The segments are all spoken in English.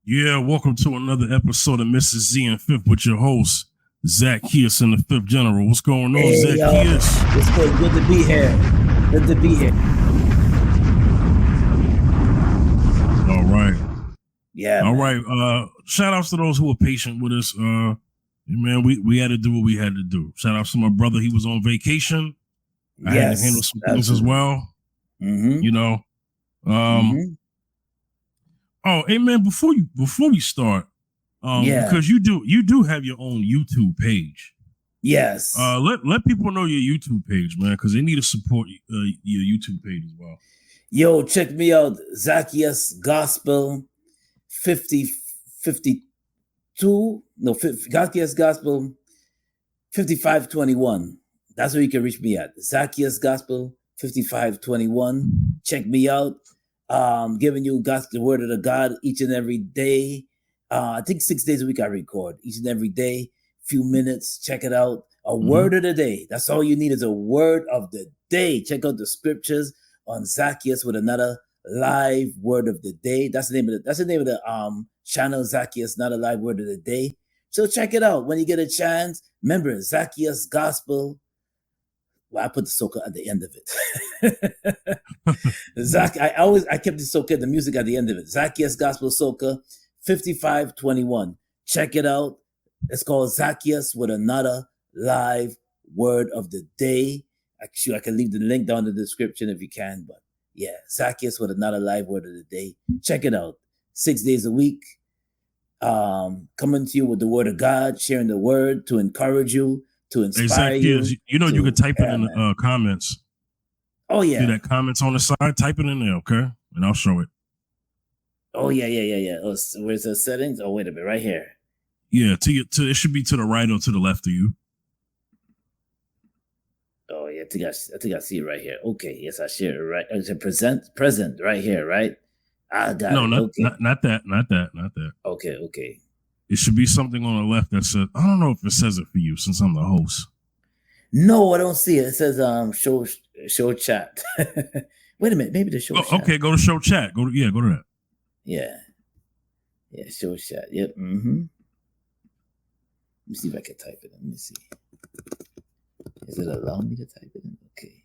Yeah, welcome to another episode of Mrs. Z and Fifth with your host, Zacchaeus and the Fifth General. What's going on, Zacchaeus? It's good to be here. Good to be here. All right. Yeah. All right. Shout outs to those who were patient with us. Man, we had to do what we had to do. Shout outs to my brother. He was on vacation. I had to handle some things as well. Mm-hmm. You know. Oh, hey man, before we start, because you do have your own YouTube page. Yes. Let people know your YouTube page, man, because they need to support your YouTube page as well. Yo, check me out, Zacchaeus Gospel 52. No, Zacchaeus Gospel 5521. That's where you can reach me at. Zacchaeus Gospel 5521. Check me out. Giving you the word of the God each and every day. I think 6 days a week I record each and every day, few minutes. Check it out. A word of the day. That's all you need is a word of the day. Check out the scriptures on Zacchaeus with another live word of the day. That's the name of the channel, Zacchaeus, not a live word of the day. So check it out when you get a chance. Remember, Zacchaeus Gospel. Well, I put the soca at the end of it. I kept the soca, the music at the end of it. Zacchaeus Gospel Soca 5521. Check it out. It's called Zacchaeus with another live word of the day. Actually, I can leave the link down in the description if you can. But yeah, Zacchaeus with another live word of the day. Check it out. 6 days a week. Coming to you with the word of God, sharing the word to encourage you, to inspire you. You know, you can type it in the comments. Oh, yeah. See that comments on the side? Type it in there, okay? And I'll show it. Oh, yeah. Oh, where's the settings? Oh, wait a minute, right here. Yeah, it should be to the right or to the left of you. Oh, yeah, I think I see it right here. Okay, yes, I share it right. It's a present right here, right? I got it. Not that. Okay. It should be something on the left that says, I don't know if it says it for you since I'm the host. No, I don't see it. It says show chat. Wait a minute, maybe the show chat. Okay, go to show chat. Go to that. Yeah, show chat. Yep. Mm-hmm. Let me see if I can type it in. Let me see. Is it allowing me to type it in? Okay.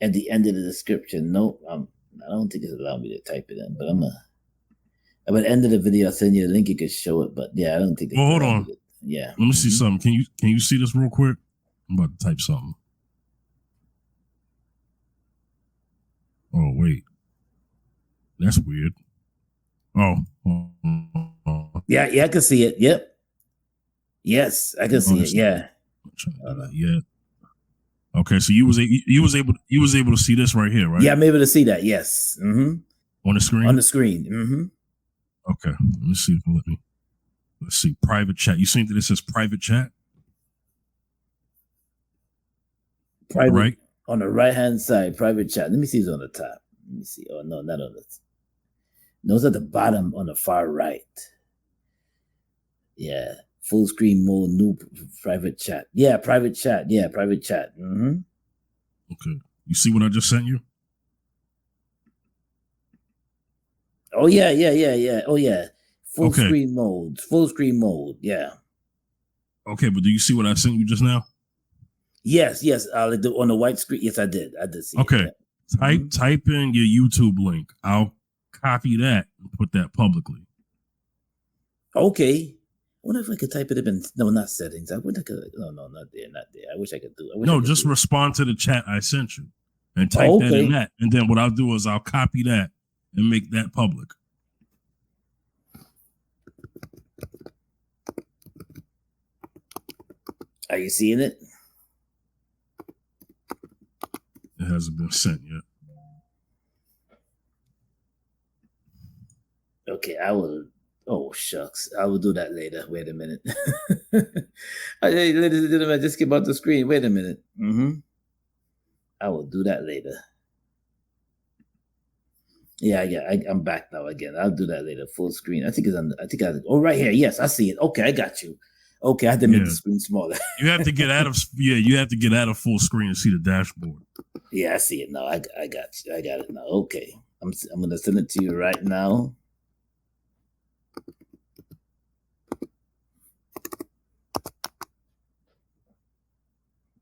At the end of the description, no, I don't think it's allowing me to type it in, but at the end of the video, I'll send you a link. You can show it, but yeah, I don't think. Well, hold on. Yeah. Let me see something. Can you see this real quick? I'm about to type something. Oh wait, that's weird. Oh. Yeah, I can see it. Yep. Yes, I can see it. Yeah. Yeah. Okay, so you was able to see this right here, right? Yeah, I'm able to see that. Yes. Mm-hmm. On the screen. On the screen. Mm-hmm. Okay, let me see. Let's see. Private chat. You see that it says private chat? Private, right? On the right-hand side, private chat. Let me see. It's on the top. Let me see. Oh, no, not on the... No, it's at the bottom on the far right. Yeah. Full screen mode, new private chat. Yeah, private chat. Yeah, private chat. Mm-hmm. Okay. You see what I just sent you? Oh, yeah. Oh, yeah. Full screen mode. Yeah. Okay, but do you see what I sent you just now? Yes. On the white screen. Yes, I did. I did see it. Okay. Yeah. Type in your YouTube link. I'll copy that and put that publicly. Okay. I wonder if I could type it in. No, not settings. I wonder if I could. No, not there. I wish I could do it. Just respond to the chat I sent you and type that in that. And then what I'll do is I'll copy that and make that public. Are you seeing it? It hasn't been sent yet. Okay, I will. Oh, shucks. I will do that later. Wait a minute. Hey, ladies and gentlemen, I just came out the screen. Wait a minute. Mm-hmm. I will do that later. Yeah. I'm back now again. I'll do that later. Full screen. I think it's on. Right here. Yes, I see it. Okay, I got you. Okay, I had to make the screen smaller. You have to get out of full screen to see the dashboard. Yeah, I see it now. I got you. I got it now. Okay. I'm gonna send it to you right now.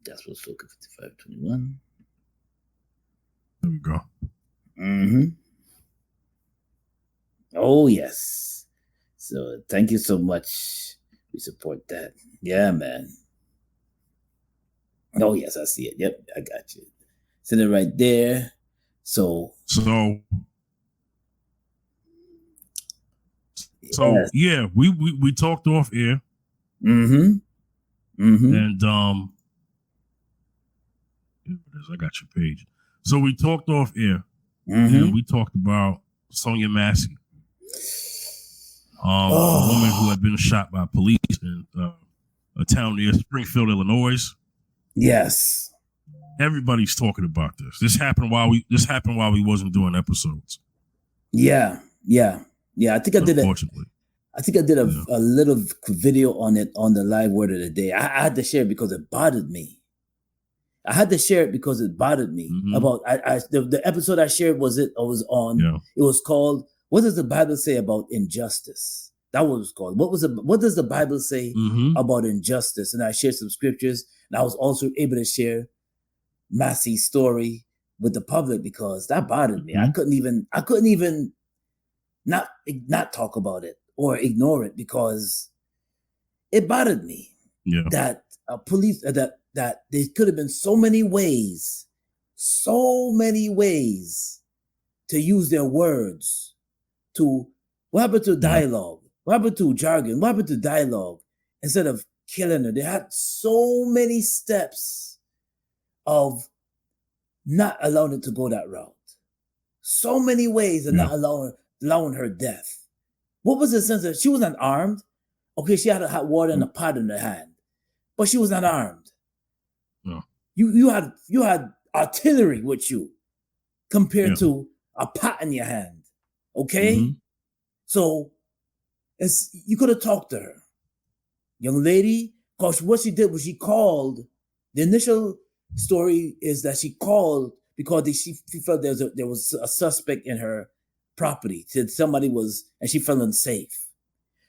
Gospel Soca 5521. There we go. Mm-hmm. Oh, yes. So thank you so much. We support that. Yeah, man. Oh, yes, I see it. Yep, I got you. Send it right there. So yes. yeah, we talked off air. Mm-hmm. Mm-hmm. And I got your page. So we talked off air, and we talked about Sonya Massey, a woman who had been shot by police in a town near Springfield, Illinois. Yes. Everybody's talking about this. This happened while we wasn't doing episodes. Yeah. I think I did it. Unfortunately. I think I did a little video on it on the live word of the day. I had to share it because it bothered me. About the episode I shared it was called What Does the Bible Say About Injustice? That was called. What does the Bible say about injustice? And I shared some scriptures, and I was also able to share Massey's story with the public because that bothered me. I couldn't even not talk about it or ignore it because it bothered me. Yeah. That police that there could have been so many ways to use their words to what happened to dialogue? What happened to jargon? What happened to dialogue? Instead of killing her, they had so many steps of not allowing it to go that route. So many ways of not allowing her death. What was the sense of she was not armed? Okay, she had a hot water and a pot in her hand, but she was not armed. No. You had artillery with you compared to a pot in your hand. Okay? So you could have talked to her. Young lady, because what she did was she called. The initial story is that she called because she felt there was a suspect in her property. Said somebody was, and she felt unsafe.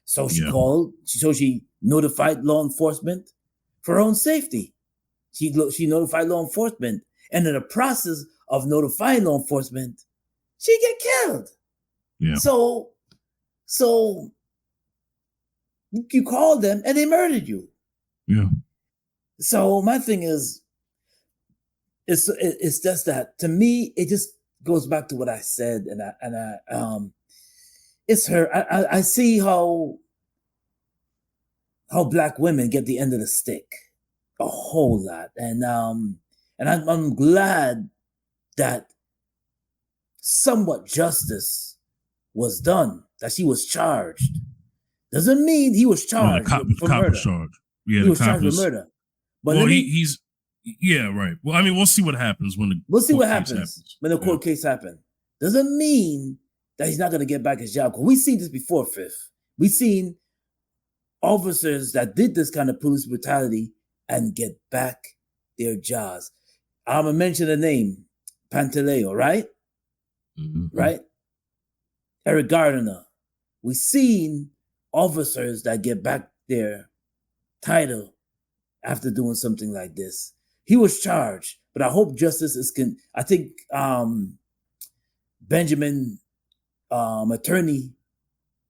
So she called. So she notified law enforcement for her own safety. She notified law enforcement, and in the process of notifying law enforcement, she get killed. Yeah. So you called them and they murdered you. Yeah. So my thing is, it's just that to me it just goes back to what I said, and I it's her. I see how black women get the end of the stick a whole lot, and I'm glad that somewhat justice was done, that she was charged. Doesn't mean he was charged for murder. Yeah, he was charged with murder. But he's right. Well, I mean, we'll see what happens when what happens when the court case happens. Doesn't mean that he's not going to get back his job. Because we've seen this before, Fifth. We've seen officers that did this kind of police brutality and get back their jobs. I'm going to mention the name, Pantaleo, right? Right? Eric Gardner. We've seen officers that get back their title after doing something like this. He was charged, but I hope justice is I think Benjamin, attorney,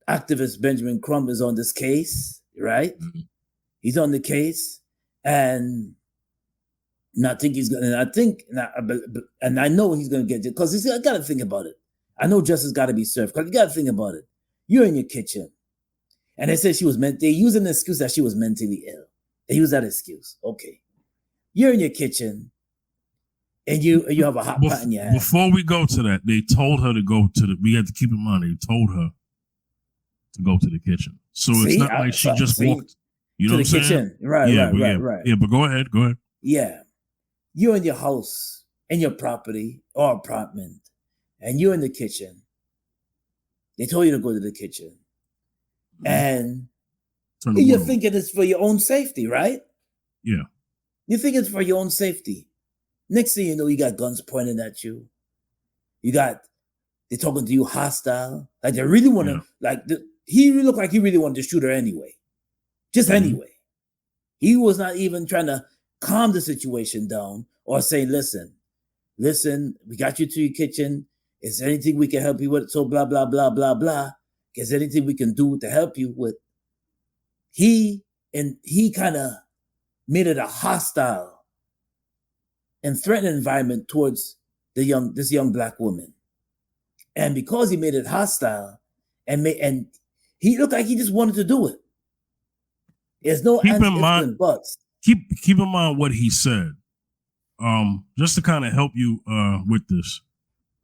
activist Benjamin Crumb is on this case, right? He's on the case, and I think he's going to, and I know he's going to get it, because he's got to think about it. I know justice got to be served, because you got to think about it. You're in your kitchen, and they said they use an excuse that she was mentally ill. They use that excuse. Okay. You're in your kitchen, and you have a hot pot in your hand. Before we go to that, they told her to go to we had to keep in mind, they told her to go to the kitchen. So it's not like she just walked, you know what I'm saying? Kitchen. Right. Yeah, but go ahead. Yeah. You're in your house, in your property or apartment, and you're in the kitchen. They told you to go to the kitchen. And you're thinking it's for your own safety, right? Yeah. You think it's for your own safety. Next thing you know, you got guns pointed at you. They're talking to you hostile. Like they really want to, he looked like he really wanted to shoot her anyway. Just anyway. He was not even trying to calm the situation down, or saying, listen, we got you to your kitchen. Is there anything we can help you with? So blah, blah, blah, blah, blah. Is there anything we can do to help you with? He kind of made it a hostile and threatening environment towards this young black woman. And because he made it hostile and he looked like he just wanted to do it. There's no keep in mind, and buts. Keep in mind what he said. Just to kind of help you with this.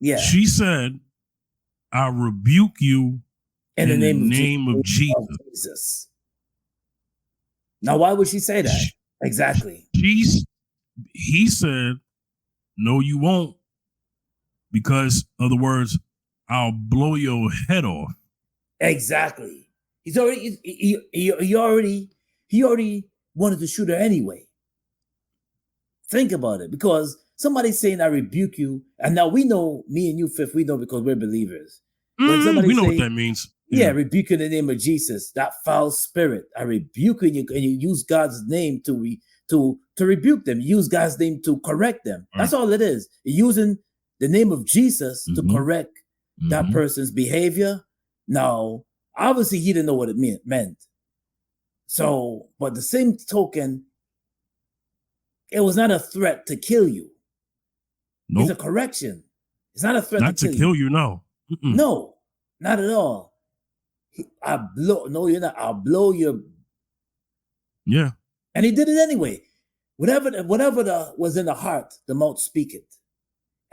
Yeah. She said, I rebuke you in the name of Jesus. Now, why would she say that? Exactly. He said, no, you won't. Because, other words, I'll blow your head off. Exactly. He already wanted to shoot her anyway. Think about it, because somebody's saying, I rebuke you. And now we know, me and you, Fifth, we know because we're believers. We know what that means. Yeah, rebuke in the name of Jesus, that foul spirit. I rebuke you, and you use God's name to rebuke them. You use God's name to correct them. That's all it is. You're using the name of Jesus to correct that person's behavior. Now, obviously, he didn't know what it meant. So, but the same token, it was not a threat to kill you. Nope. It's a correction. It's not a threat to kill you. No. No, not at all. I'll blow your. Yeah. And he did it anyway. Whatever was in the heart, the mouth speaketh.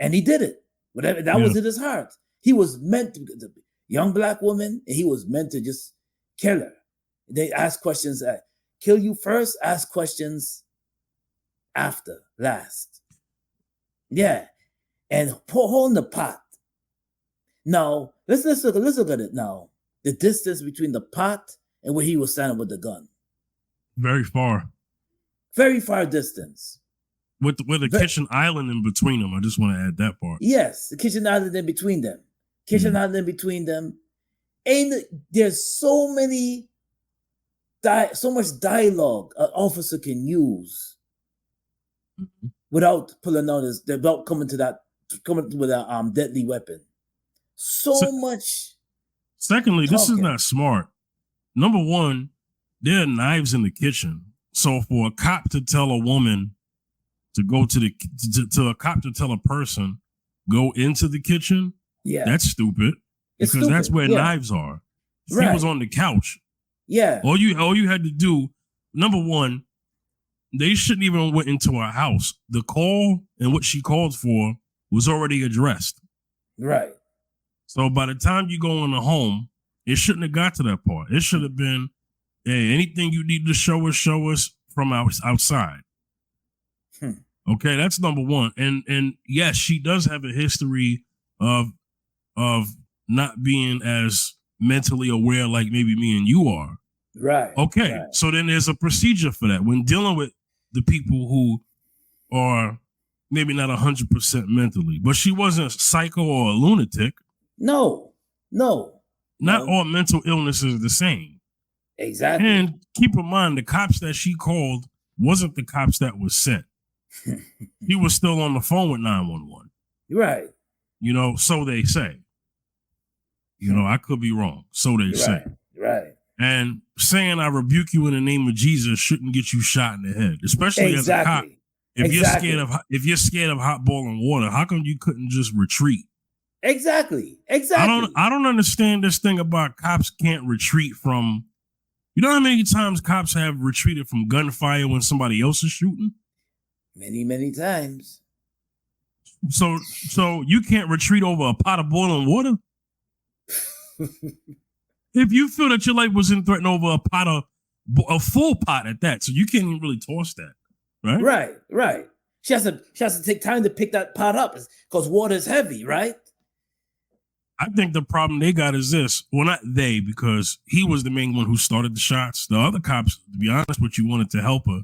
And he did it. Whatever that was in his heart. He was meant to, the young black woman, and he was meant to just kill her. They ask questions, kill you first, ask questions after, last. Yeah. And hold the pot. Now, let's look at it now. The distance between the pot and where he was standing with the gun. Very far. Very far distance. With the kitchen island in between them. I just want to add that part. Yes, the kitchen island in between them. Island in between them. And there's so much dialogue an officer can use without pulling out without coming with a deadly weapon. Much. Secondly, this is not smart. Number one, there are knives in the kitchen. So for a cop to tell a woman to go to a cop to tell a person go into the kitchen, that's stupid. Because that's where knives are. If he was on the couch. Yeah. All you had to do, number one, they shouldn't even went into her house. The call and what she called for was already addressed. Right. So by the time you go in the home, it shouldn't have got to that part. It should have been, hey, anything you need to show us from outside. Okay, that's number one. And yes, she does have a history of not being as mentally aware like maybe me and you are. Right. Okay, right. So then there's a procedure for that. When dealing with the people who are maybe not 100% mentally, but she wasn't a psycho or a lunatic. No. Not all mental illnesses are the same. Exactly. And keep in mind, the cops that she called wasn't the cops that was sent. He was still on the phone with 911. Right. So they say. I could be wrong. So they say. Right. And saying I rebuke you in the name of Jesus shouldn't get you shot in the head, especially as a cop. If you're scared of hot boiling water, how come you couldn't just retreat? Exactly. I don't understand this thing about cops can't retreat from. You know how many times cops have retreated from gunfire when somebody else is shooting? Many times. So you can't retreat over a pot of boiling water? If you feel that your life was in threat over a full pot at that, so you can't even really toss that, right? Right. She has to take time to pick that pot up because water is heavy, right? I think the problem they got is this. Well, not they, because he was the main one who started the shots. The other cops, to be honest with you, wanted to help her.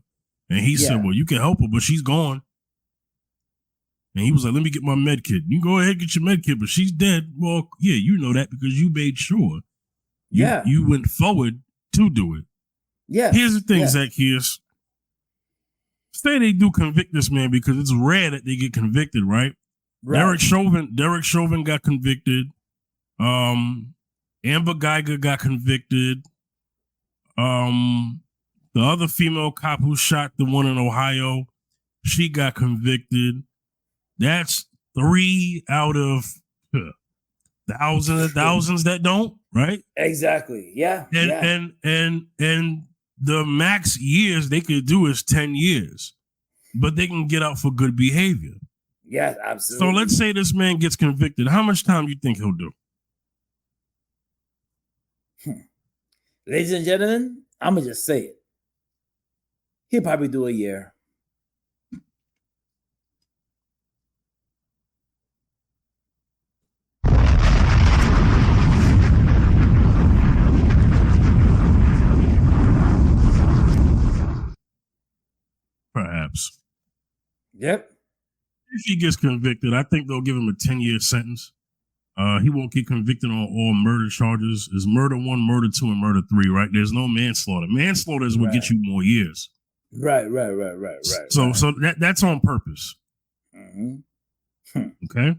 And he said, well, you can help her, but she's gone. And he was like, let me get my med kit. You go ahead and get your med kit, but she's dead. Well, yeah, you know that because you made sure. You went forward to do it. Yeah. Here's the thing, Zacchaeus. say they do convict this man because it's rare that they get convicted, right? Derek Chauvin got convicted. Amber Geiger got convicted. The other female cop who shot the one in Ohio, she got convicted. That's 3 out of thousands that don't, right? Exactly. Yeah. And the max years they could do is 10 years, but they can get out for good behavior. Yes, absolutely. So let's say this man gets convicted. How much time do you think he'll do? Ladies and gentlemen, I'm going to just say it. He'll probably do a year. Perhaps. Yep. If he gets convicted, I think they'll give him a 10-year sentence. He won't get convicted on all murder charges. It's murder 1, murder 2, and murder 3, right? There's no manslaughter. Manslaughter is what gets you more years. Right. So that's on purpose. Mm-hmm. Okay.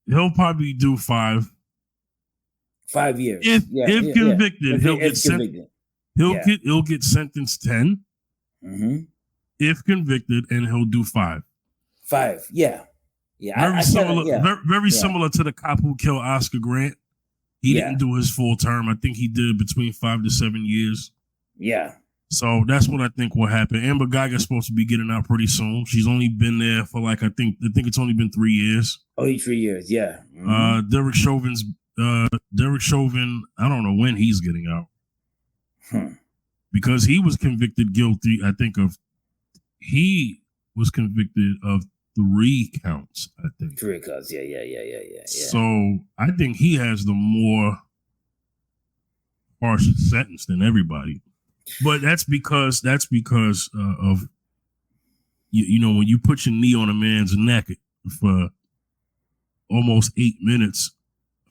He'll probably do 5. 5 years. If convicted, he'll get sentenced. He'll get sentenced 10. Mm-hmm. If convicted, and he'll do 5. 5. Yeah. Very similar to the cop who killed Oscar Grant. He didn't do his full term. I think he did between 5 to 7 years. Yeah. So that's what I think will happen. Amber Geiger's supposed to be getting out pretty soon. She's only been there for I think it's only been 3 years. Only 3 years, yeah. Mm-hmm. Derek Chauvin, I don't know when he's getting out. Because he was convicted guilty, I think he was convicted of 3 counts, I think. 3 counts, yeah. So I think he has the more harsh sentence than everybody. But that's because of you know, when you put your knee on a man's neck for almost 8 minutes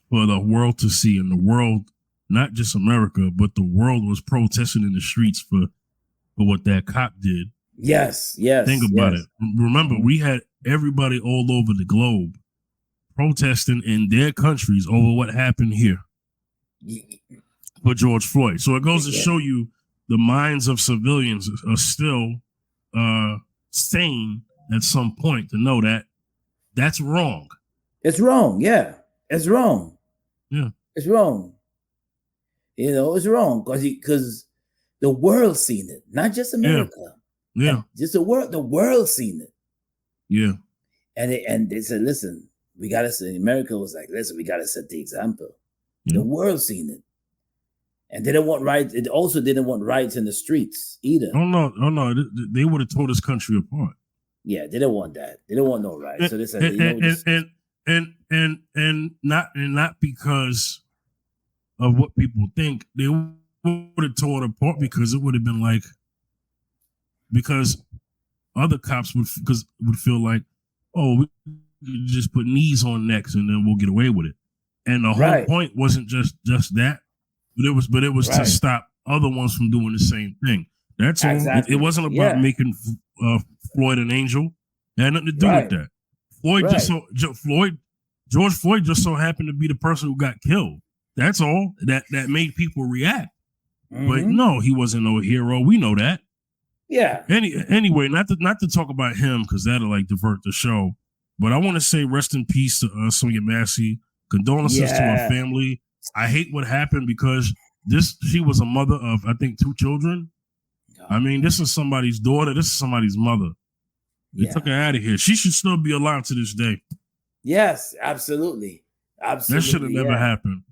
for the world to see, and the world, not just America, but the world was protesting in the streets for what that cop did. Yes. Think about it. Remember, we had everybody all over the globe protesting in their countries over what happened here for George Floyd. So it goes to show you the minds of civilians are still sane at some point to know that that's wrong. It's wrong. Yeah. It's wrong. Yeah. It's wrong. You know, it's wrong because the world's seen it, not just America. Yeah. And just the world's seen it. Yeah. And they said, listen, we got to say, America was like, listen, we got to set the example. Yeah. The world's seen it. And they didn't want riots. It also didn't want riots in the streets either. Oh no. They would have tore this country apart. Yeah, they didn't want that. They didn't want no riots. So they said, not because of what people think. They would have torn it apart because it would have been because other cops would feel like, oh, we just put knees on necks and then we'll get away with it. And the whole point wasn't just that, but it was to stop other ones from doing the same thing. That's all. It wasn't about making Floyd an angel. It had nothing to do with that. George Floyd just so happened to be the person who got killed. That's all that made people react. Mm-hmm. But no, he wasn't no hero. We know that. Yeah. Anyway, not to talk about him because that'll divert the show. But I want to say rest in peace to Sonya Massey. Condolences to her family. I hate what happened because she was a mother of, I think, 2 children. I mean, this is somebody's daughter. This is somebody's mother. They took her out of here. She should still be alive to this day. Yes, absolutely. That should have never happened.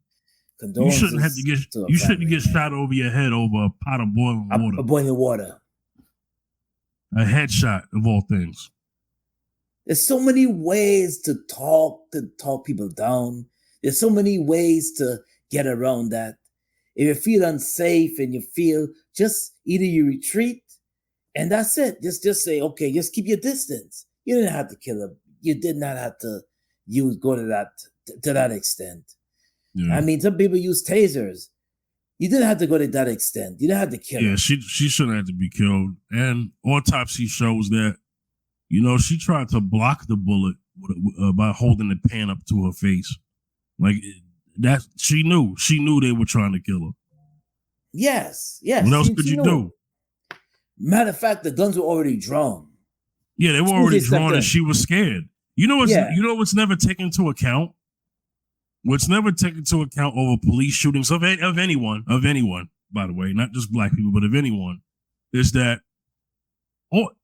You shouldn't have to get. You shouldn't get shot over your head over a pot of boiling water. Boiling water. A headshot of all things. There's so many ways to talk people down. There's so many ways to get around that. If you feel unsafe and you feel, just either you retreat and that's it. Just say, okay, just keep your distance. You didn't have to kill her. You did not have to go to that extent. Yeah. I mean, some people use tasers. You didn't have to go to that extent. You didn't have to kill her. Yeah, she shouldn't have to be killed. And autopsy shows that, she tried to block the bullet by holding the pan up to her face. Like that, she knew they were trying to kill her. Yes. What else could you do? Matter of fact, the guns were already drawn. Yeah, they were already drawn, and she was scared. What's never taken into account? What's never taken into account over police shootings of anyone, by the way, not just black people, but of anyone, is that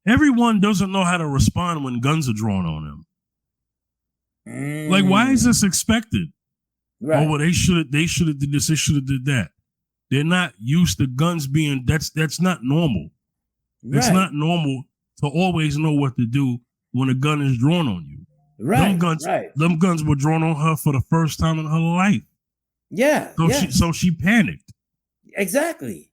everyone doesn't know how to respond when guns are drawn on them. Like, why is this expected? Right. Oh, well, they should have did this, they should have did that. They're not used to guns being, that's not normal. Right. It's not normal to always know what to do when a gun is drawn on you. Right. Them guns were drawn on her for the first time in her life. Yeah. So she panicked. Exactly.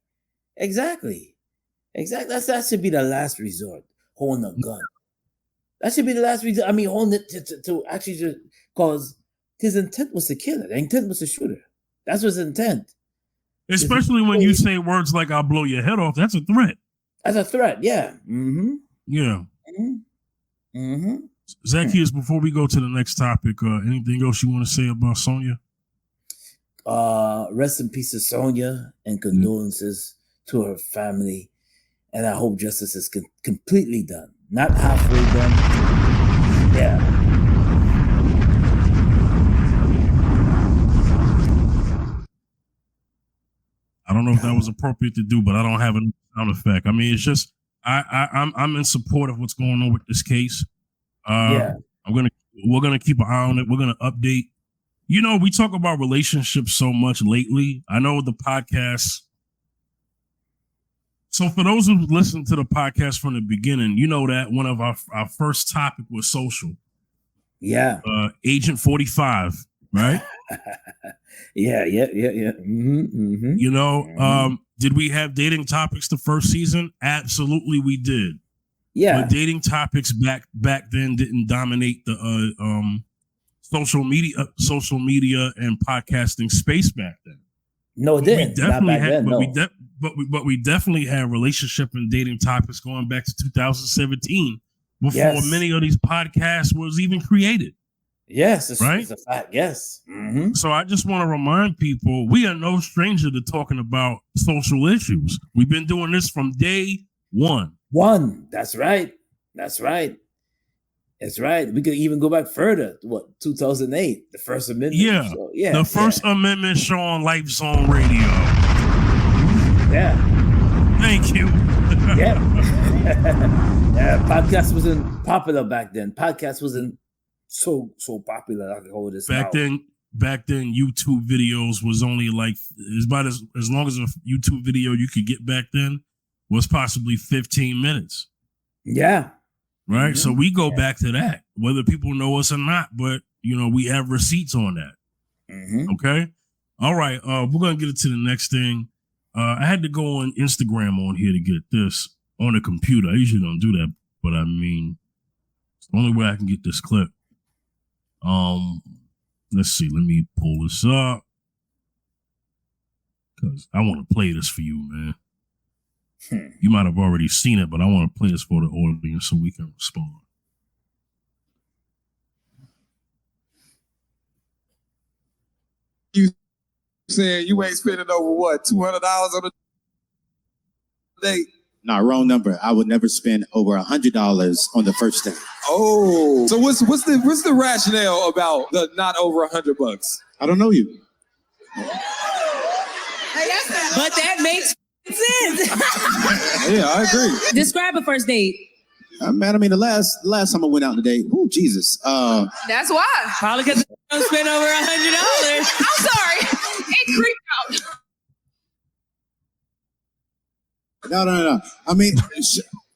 That should be the last resort, holding a gun. That should be the last resort. I mean, holding it to actually just, because his intent was to kill her. The intent was to shoot her. That's his intent. Especially when you say words like, I'll blow your head off. That's a threat. That's a threat, yeah. Mm-hmm. Yeah. Mm-hmm. Zacchaeus, before we go to the next topic, anything else you want to say about Sonya? Rest in peace to Sonya, and condolences to her family. And I hope justice is completely done. Not halfway done. Yeah. I don't know if that was appropriate to do, but I don't have a sound effect. I mean, it's just I'm in support of what's going on with this case. We're gonna keep an eye on it. We're gonna update. We talk about relationships so much lately. I know the podcast. So for those who listened to the podcast from the beginning, you know that one of our first topic was social. Yeah. Agent 45, right? Yeah. Mm-hmm. Did we have dating topics the first season? Absolutely, we did. Yeah. But dating topics back then didn't dominate the social media and podcasting space back then. No, it didn't. But we definitely had relationship and dating topics going back to 2017 before many of these podcasts was even created. Yes, it's a fact. Yes. Mm-hmm. So I just want to remind people, we are no stranger to talking about social issues. We've been doing this from day one. That's right. We could even go back further. 2008, the First Amendment. Yeah. So, the First Amendment show on Life Zone Radio. Yeah. Thank you. Yeah. Podcast wasn't popular back then. Podcast wasn't so popular. I can hold this back then. YouTube videos was only like as long as a YouTube video you could get back then was possibly 15 minutes. Yeah. Right. Mm-hmm. So we go back to that, whether people know us or not, but we have receipts on that. Mm-hmm. Okay. All right. We're gonna get into the next thing. I had to go on Instagram on here to get this on the computer. I usually don't do that, but I mean, it's the only way I can get this clip. Let's see. Let me pull this up because I want to play this for you, man. You might have already seen it, but I want to play this for the audience so we can respond. You saying you ain't spending over what, $200 on a date? No, wrong number. I would never spend over $100 on the first date. Oh, so what's the rationale about the not over $100? I don't know you. But that makes sense. Yeah, I agree. Describe a first date. Man, I mean, the last time I went out on a date, oh, Jesus. That's why. Probably because you don't spend over $100. I'm sorry. It creeped out. No. I mean,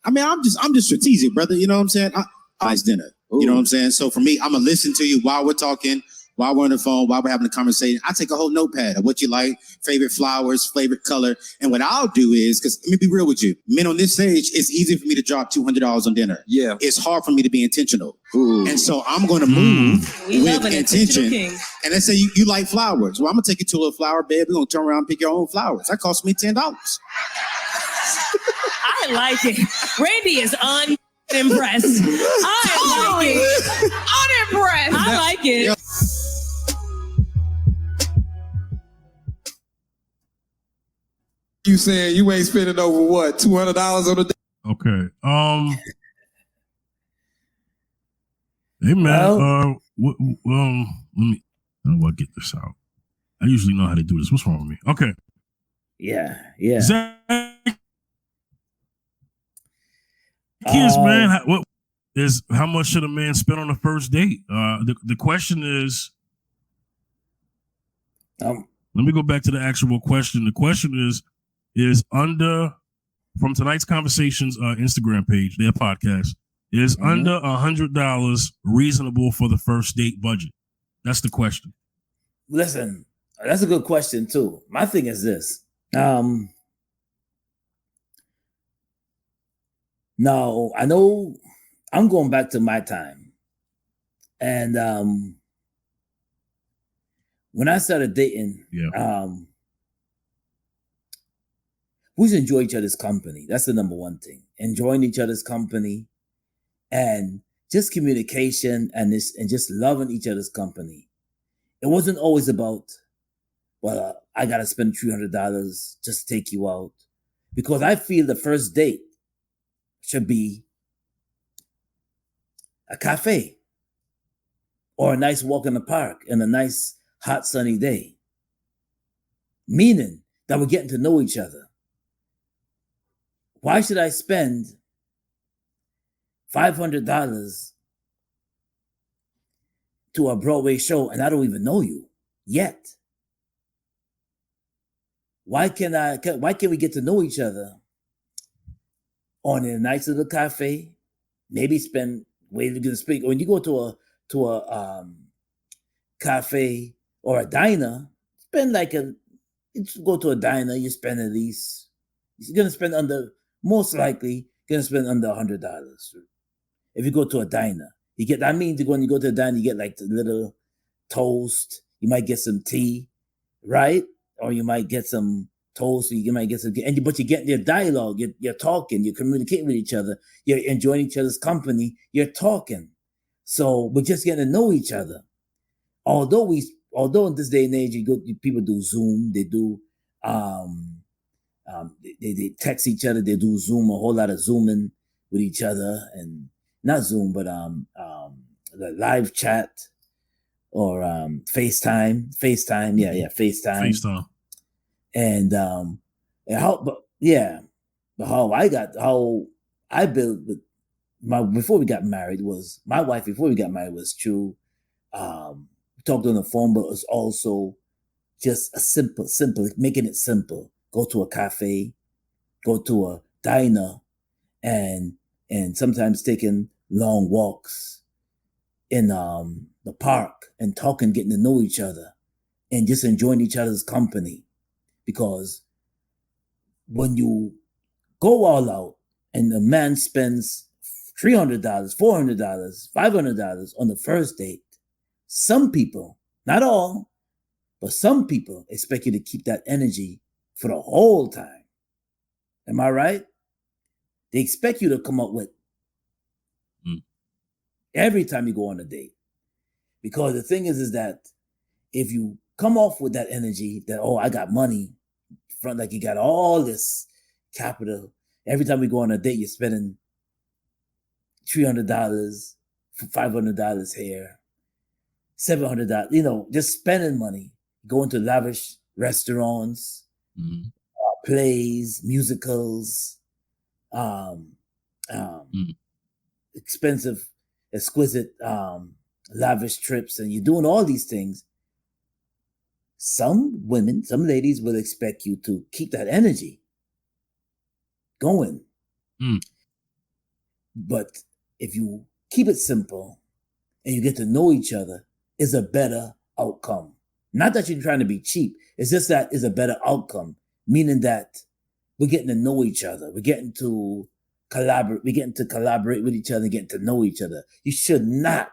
I'm just strategic, brother. You know what I'm saying? Nice dinner. Ooh. You know what I'm saying? So for me, I'm gonna listen to you while we're talking. while we're on the phone, while we're having a conversation, I take a whole notepad of what you like, favorite flowers, favorite color. And what I'll do is, because let me be real with you, men on this stage, it's easy for me to drop $200 on dinner. Yeah. It's hard for me to be intentional. Ooh. And so I'm going to move We love with an intention. intentional king. And let's say you like flowers. Well, I'm going to take you to a little flower bed. We're going to turn around and pick your own flowers. That cost me $10. I like it. Randy is unimpressed. I like it. Unimpressed. I like it. You saying you ain't spending over what, $200 on a day? Okay. Hey man. Let me. How do I get this out? I usually know how to do this. What's wrong with me? Okay. Yeah. Zach, kids, man. What is how much should a man spend on a first date? The question is. Let me go back to the actual question. The question is under from tonight's conversations Instagram page, their podcast, is under $100 reasonable for the first date budget? That's the question. Listen, that's a good question too. My thing is this. Now I know I'm going back to my time. And when I started dating, we should enjoy each other's company. That's the number one thing. Enjoying each other's company and just communication and just loving each other's company. It wasn't always about, well, I got to spend $300 just to take you out. Because I feel the first date should be a cafe or a nice walk in the park in a nice hot sunny day. Meaning that we're getting to know each other. Why should I spend $500 to a Broadway show and I don't even know you yet? Why can't we get to know each other on a nice little cafe? Maybe spend when you go to a cafe or a diner, go to a diner, you spend at least, you're gonna spend most likely gonna spend under $100. If you go to a diner, when you go to a diner, you get like the little toast, you might get some tea, right? Or you might get some toast, or you might get but you're getting your dialogue, you're talking, you're communicating with each other, you're enjoying each other's company, you're talking. So we're just getting to know each other. Although in this day and age, people do Zoom, they do they text each other, they do Zoom, a whole lot of Zooming with each other, and not Zoom, but the live chat or FaceTime, FaceTime. FaceTime. And how I built with before we got married was my wife. Before we got married was true. We talked on the phone, but it was also just a simple, making it simple. Go to a cafe, go to a diner, and sometimes taking long walks in the park and talking, getting to know each other, and just enjoying each other's company. Because when you go all out and the man spends $300, $400, $500 on the first date, some people, not all, but some people expect you to keep that energy for the whole time. Am I right? They expect you to come up with every time you go on a date. Because the thing is that if you come off with that energy that, oh, I got money, front like you got all this capital, every time we go on a date, you're spending $300, $500 here, $700, just spending money, going to lavish restaurants, plays, musicals, expensive, exquisite, lavish trips, and you're doing all these things. Some women, some ladies will expect you to keep that energy going. But if you keep it simple and you get to know each other, it's a better outcome. Not that you're trying to be cheap. It's just that it's a better outcome, meaning that we're getting to know each other. We're getting to collaborate. We're getting to collaborate with each other, getting to know each other. You should not.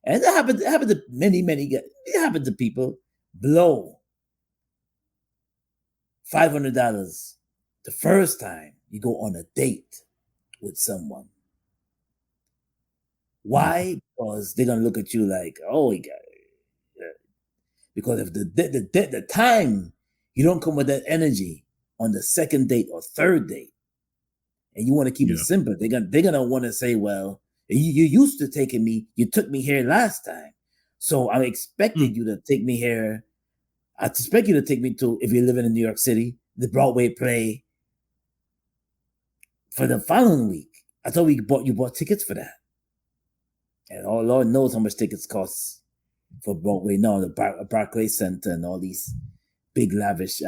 And it happened to many guys. It happened to people. Blow $500 the first time you go on a date with someone. Why? Because they're gonna look at you like, oh, he got it. Because if the time you don't come with that energy on the second date or third date, and you want to keep it simple, they're gonna want to say, well, you used to taking me, you took me here last time, so I expected you to take me here. I expect you to take me to, if you're living in New York City, the Broadway play for the following week. I thought you bought tickets for that. And oh, Lord knows how much tickets cost for Broadway. No, the Barclays Center and all these big lavish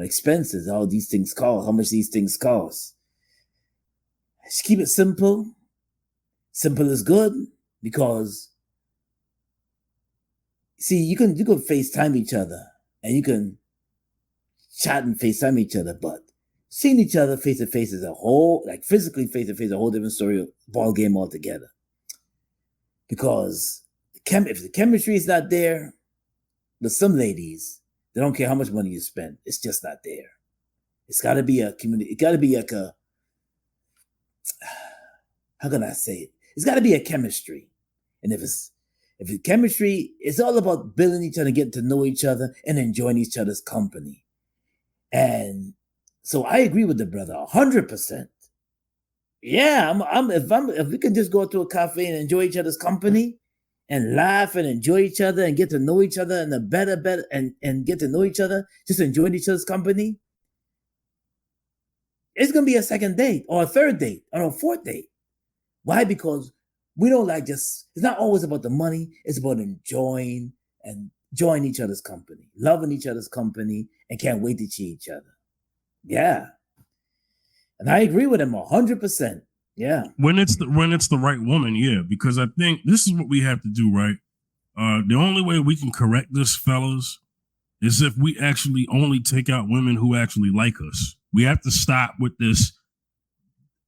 expenses. All these things cost. How much these things cost? Just keep it simple. Simple is good because see, you can FaceTime each other and you can chat and FaceTime each other, but seeing each other face to face is a whole, like physically face to face, a whole different story, ball game altogether. Because if the chemistry is not there, but some ladies, they don't care how much money you spend. It's just not there. It's got to be a community. It got to be like a, how can I say it? It's got to be a chemistry. And if the chemistry, it's all about building each other, getting to know each other, and enjoying each other's company. And so I agree with the brother 100%. Yeah, if we can just go to a cafe and enjoy each other's company and laugh and enjoy each other and get to know each other and and get to know each other, just enjoying each other's company, it's gonna be a second date or a third date or a fourth date. Why? Because we don't like it's not always about the money, it's about enjoying each other's company, loving each other's company, and can't wait to see each other. Yeah. And I agree with him 100%. Yeah. When it's the right woman, yeah, because I think this is what we have to do, right? The only way we can correct this, fellas, is if we actually only take out women who actually like us. We have to stop with this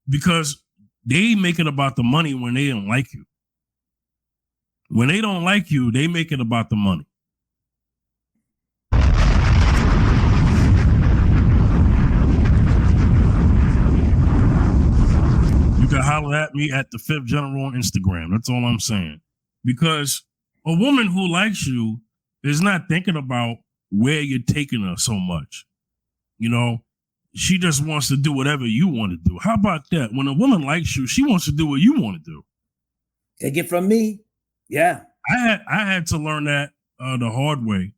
because they make it about the money when they don't like you. When they don't like you, they make it about the money. You can holler at me at the Fifth General on Instagram. That's all I'm saying. Because a woman who likes you is not thinking about where you're taking her so much. You know, she just wants to do whatever you want to do. How about that? When a woman likes you, she wants to do what you want to do. Take it from me. Yeah. I had to learn that the hard way.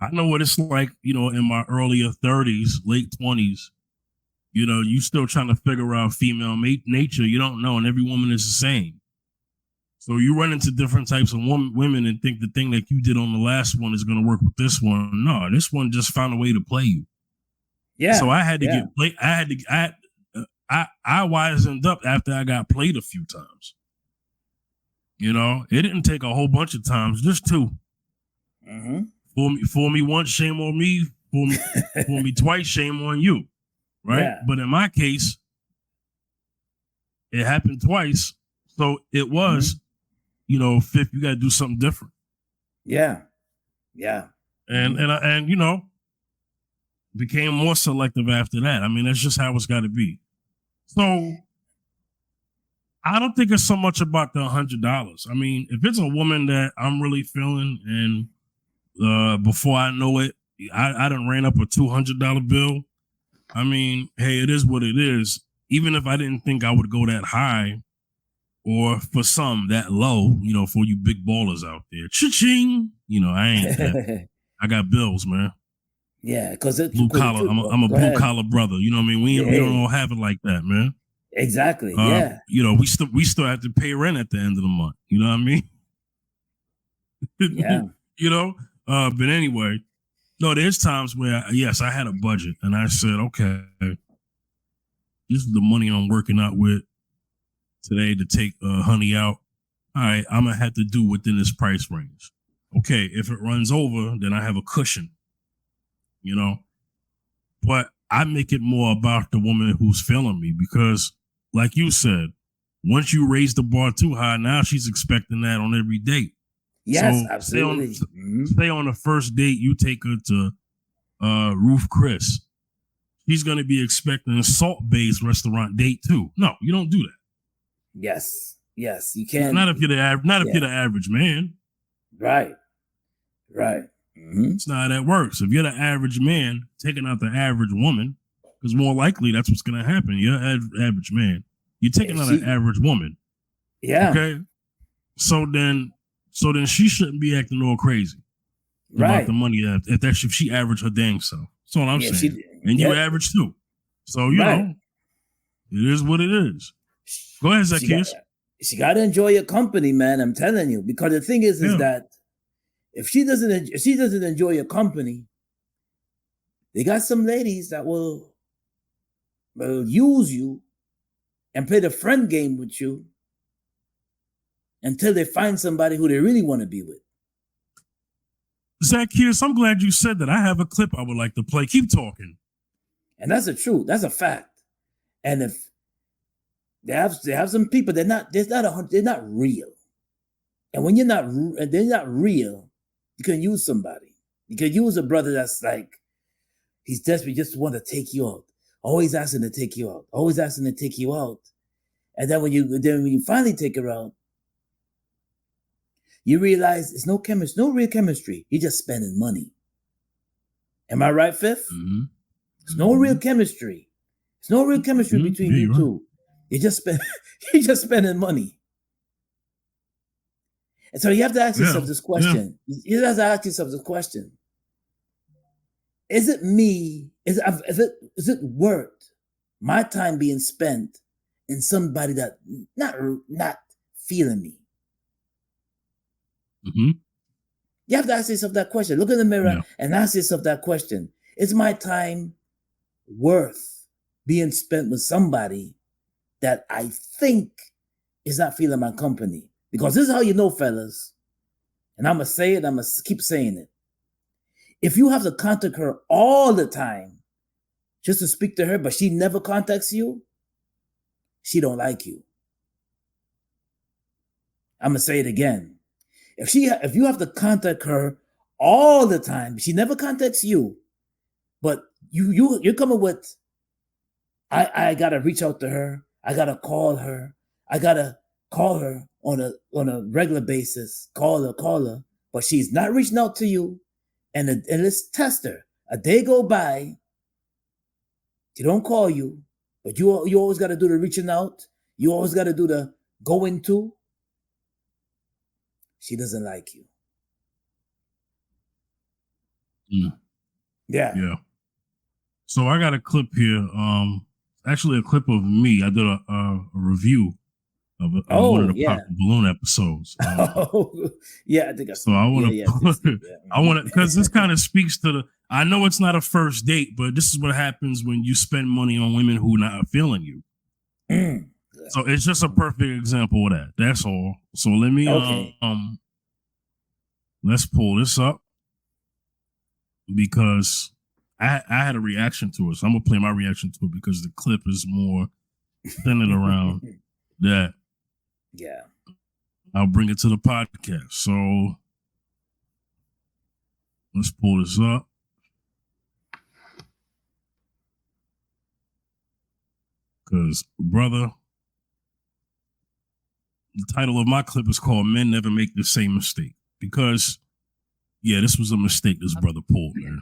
I know what it's like, you know, in my earlier 30s, late 20s. You know, you still trying to figure out female nature. You don't know, and every woman is the same. So you run into different types of women and think the thing that you did on the last one is going to work with this one. No, this one just found a way to play you. Yeah. So I had to get played. I wisened up after I got played a few times. You know, it didn't take a whole bunch of times, just two. Mm-hmm. For me once, shame on me. For me twice, shame on you. Right. Yeah. But in my case, it happened twice. So it was, you know, fifth, you got to do something different. Yeah. Yeah. And you know, became more selective after that. I mean, that's just how it's got to be. So I don't think it's so much about the $100. I mean, if it's a woman that I'm really feeling and before I know it, I done ran up a $200 bill. I mean, hey, it is what it is. Even if I didn't think I would go that high or for some that low, you know, for you big ballers out there, cha-ching, you know, I ain't that. I got bills, man. Yeah, because it's blue collar. I'm a blue collar brother. You know what I mean? We don't all have it like that, man. Exactly. Yeah. You know, we still have to pay rent at the end of the month. You know what I mean? Yeah. You know, but anyway, no, there's times where yes, I had a budget and I said, okay, this is the money I'm working out with today to take honey out. all right, I'm gonna have to do within this price range. Okay, if it runs over, then I have a cushion, you know. But I make it more about the woman who's feeling me because, like you said, once you raise the bar too high, now she's expecting that on every date. Yes, so absolutely. Say on the first date, you take her to Roof Chris. He's going to be expecting a Salt Bay's restaurant date too. No, you don't do that. Yes, you can't. Not if you're if you're the average man. Right. It's not how that works. If you're the average man taking out the average woman, because more likely that's what's going to happen. You're an average man. You're taking out an average woman. Yeah. Okay. So then she shouldn't be acting all crazy about the money if she averaged her dang self. That's all I'm saying. And you average too. So you know, it is what it is. Go ahead, Zacchaeus. She got to enjoy your company, man. I'm telling you, because the thing is that if she doesn't enjoy your company, they got some ladies that will use you and play the friend game with you until they find somebody who they really want to be with. Zacchaeus, I'm glad you said that. I have a clip I would like to play. Keep talking. And that's the truth. That's a fact. And if they have some people, they're not real. And when they're not real, you can use somebody. You can use a brother that's like, he's desperate, just want to take you out. Always asking to take you out. Always asking to take you out. And then when you finally take her out, you realize it's no real chemistry. You're just spending money. Am I right, Fifth? Mm-hmm. There's no real chemistry. There's no real chemistry between you two. You're just spending money. And so you have to ask yourself this question. You have to ask yourself this question. Is it me? Is it worth my time being spent in somebody that not feeling me? Mm-hmm. You have to ask yourself that question. Look in the mirror and ask yourself that question. Is my time worth being spent with somebody that I think is not feeling my company? Because this is how you know, fellas. And I'm going to say it. I'm going to keep saying it. If you have to contact her all the time just to speak to her, but she never contacts you, she don't like you. I'm going to say it again. If you have to contact her all the time, she never contacts you, but you're coming with, I got to reach out to her. I got to call her. I got to call her on a regular basis. Call her, but she's not reaching out to you. And let's test her. A day go by, she don't call you, but you always got to do the reaching out. You always got to do the going to. She doesn't like you. Yeah. So I got a clip here. Actually, a clip of me. I did a review of one of the Pop the Balloon episodes. I think I so. I want to. I want to because this kind of speaks to the. I know it's not a first date, but this is what happens when you spend money on women who are not feeling you. So it's just a perfect example of that. That's all. So let me let's pull this up because I had a reaction to it. So I'm gonna play my reaction to it because the clip is more centered around that. Yeah. I'll bring it to the podcast. So let's pull this up. Because, brother, the title of my clip is called Men Never Make the Same Mistake. Because, this was a mistake this brother pulled, man.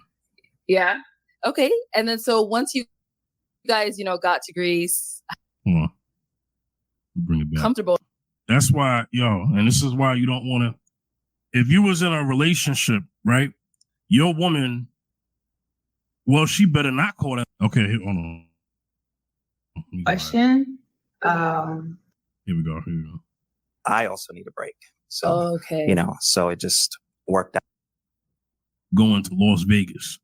Yeah. Okay. And then so once you guys, got to Greece. Hold on. Bring it back. Comfortable. That's why, and this is why you don't want to, if you was in a relationship, right, your woman, well, she better not call that. Okay, hold on. Question. Here we go. I also need a break. So, so it just worked out. Going to Las Vegas.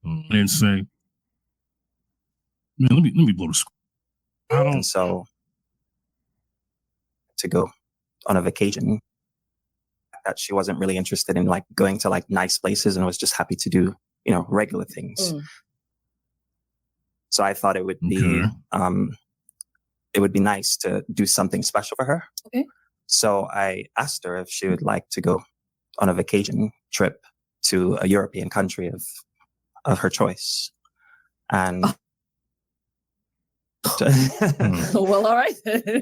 And say, man, let me blow the screen. And so to go on a vacation. That she wasn't really interested in like going to like nice places and was just happy to do, you know, regular things. So I thought it would be nice to do something special for her. Okay. So I asked her if she would like to go on a vacation trip to a European country of her choice. And well, all right.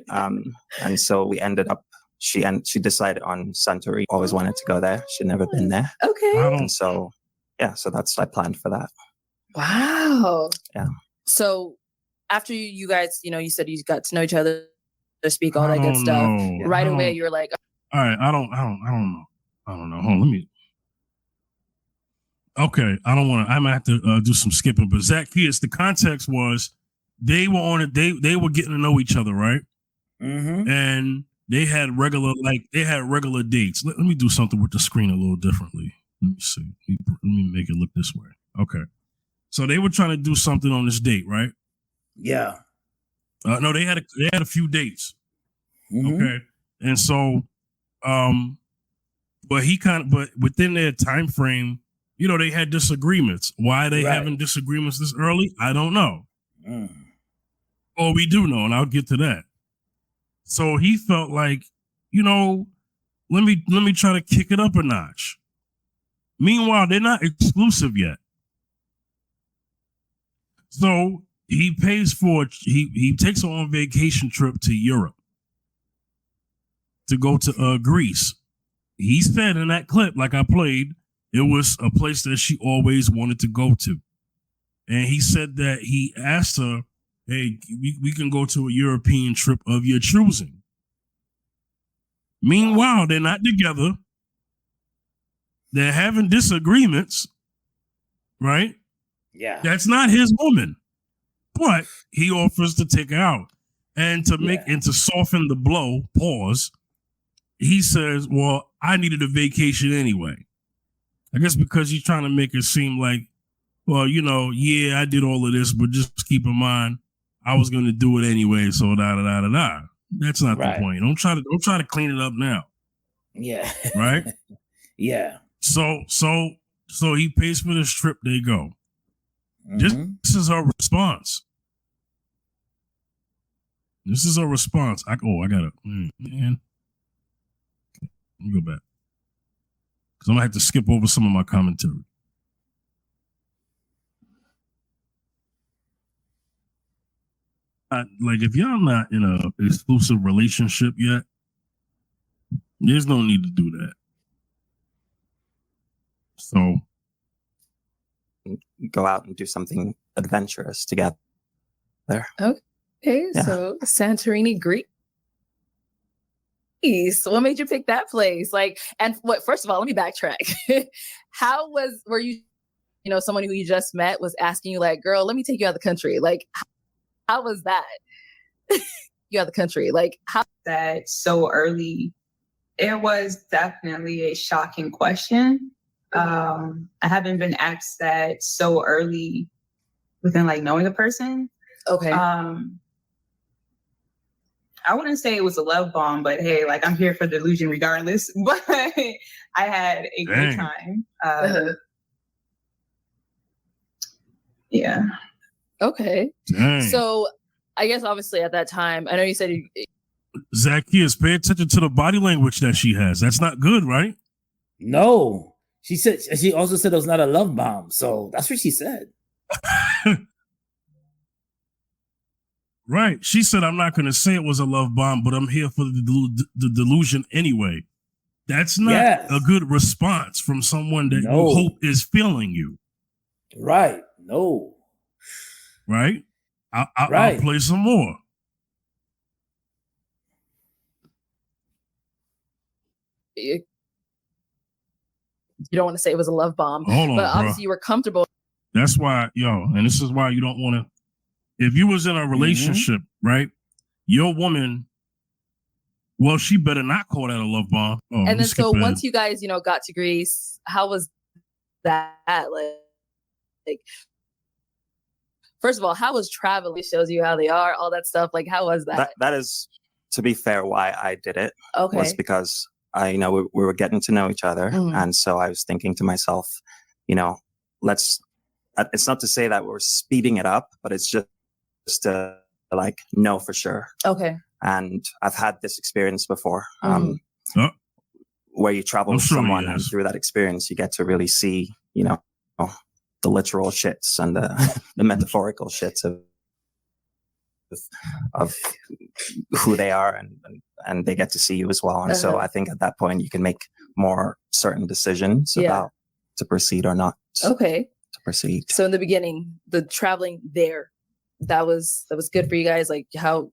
And so we ended up, she decided on Santorini. Always wanted to go there. She'd never been there. Okay. And so, yeah, so I planned for that. Wow. Yeah. So after you guys, you know, you said you got to know each other, speak all that good stuff. Right away, you were like, all right, I don't know. Hold on, let me. Okay, I don't want to. I might have to do some skipping. But Zacchaeus, the context was they were on it. They were getting to know each other, right? Mm-hmm. And they had regular dates. Let me do something with the screen a little differently. Let me see. Let me make it look this way. Okay. So they were trying to do something on this date, right? Yeah. No, they had a few dates. Mm-hmm. Okay. And so, but within their time frame, you know, they had disagreements. Why they having disagreements this early? I don't know. Or we do know, and I'll get to that. So he felt like, you know, let me try to kick it up a notch. Meanwhile, they're not exclusive yet. So he takes her on vacation trip to Europe to go to Greece. He said in that clip, like I played, it was a place that she always wanted to go to. And he said that he asked her, hey, we can go to a European trip of your choosing. Meanwhile, they're not together. They're having disagreements, right? Yeah. That's not his woman. But he offers to take her out. And to soften the blow, he says, well, I needed a vacation anyway. I guess because he's trying to make it seem like, well, you know, yeah, I did all of this, but just keep in mind, I was going to do it anyway. So da. That's not the point. Don't try to clean it up now. Yeah. Right. Yeah. So he pays for this trip. They go. Mm-hmm. This is her response. I got it, man. Let me go back because I'm gonna have to skip over some of my commentary. Like if y'all not in a exclusive relationship yet, there's no need to do that. So go out and do something adventurous together. Okay, so Santorini, Greece. What made you pick that place? Like, and what? First of all, let me backtrack. Were you, you know, someone who you just met was asking you like, girl, let me take you out of the country. Like, how was that? You out of the country. Like, how that so early? It was definitely a shocking question. I haven't been asked that so early within like knowing a person. Okay. I wouldn't say it was a love bomb, but hey, like I'm here for the illusion regardless. But I had a great time. Yeah. Okay. Dang. So I guess obviously at that time, I know you said Zacchaeus, pay attention to the body language that she has. That's not good, right? No. She also said it was not a love bomb. So that's what she said. Right. She said, I'm not going to say it was a love bomb, but I'm here for the delusion anyway. That's not a good response from someone that you hope is feeling you. Right. No. Right? I'll play some more. You don't want to say it was a love bomb. Hold on, but obviously bro. you were comfortable. That's why, and this is why you don't want to. If you was in a relationship, right, your woman, well, she better not call that a love bomb. Oh, and then so once you guys, you know, got to Greece, how was that? Like, first of all, how was traveling? It shows you how they are, all that stuff. Like, how was that? That is to be fair, why I did it Okay. was because we were getting to know each other. And so I was thinking to myself, it's not to say that we're speeding it up, but it's just to like know for sure. Okay. And I've had this experience before, where you travel with someone, and through that experience, you get to really see, the literal shits and the metaphorical shits of who they are, and they get to see you as well. And so I think at that point you can make more certain decisions about to proceed or not. Okay. To proceed. So in the beginning, the traveling there, that was good for you guys. Like how,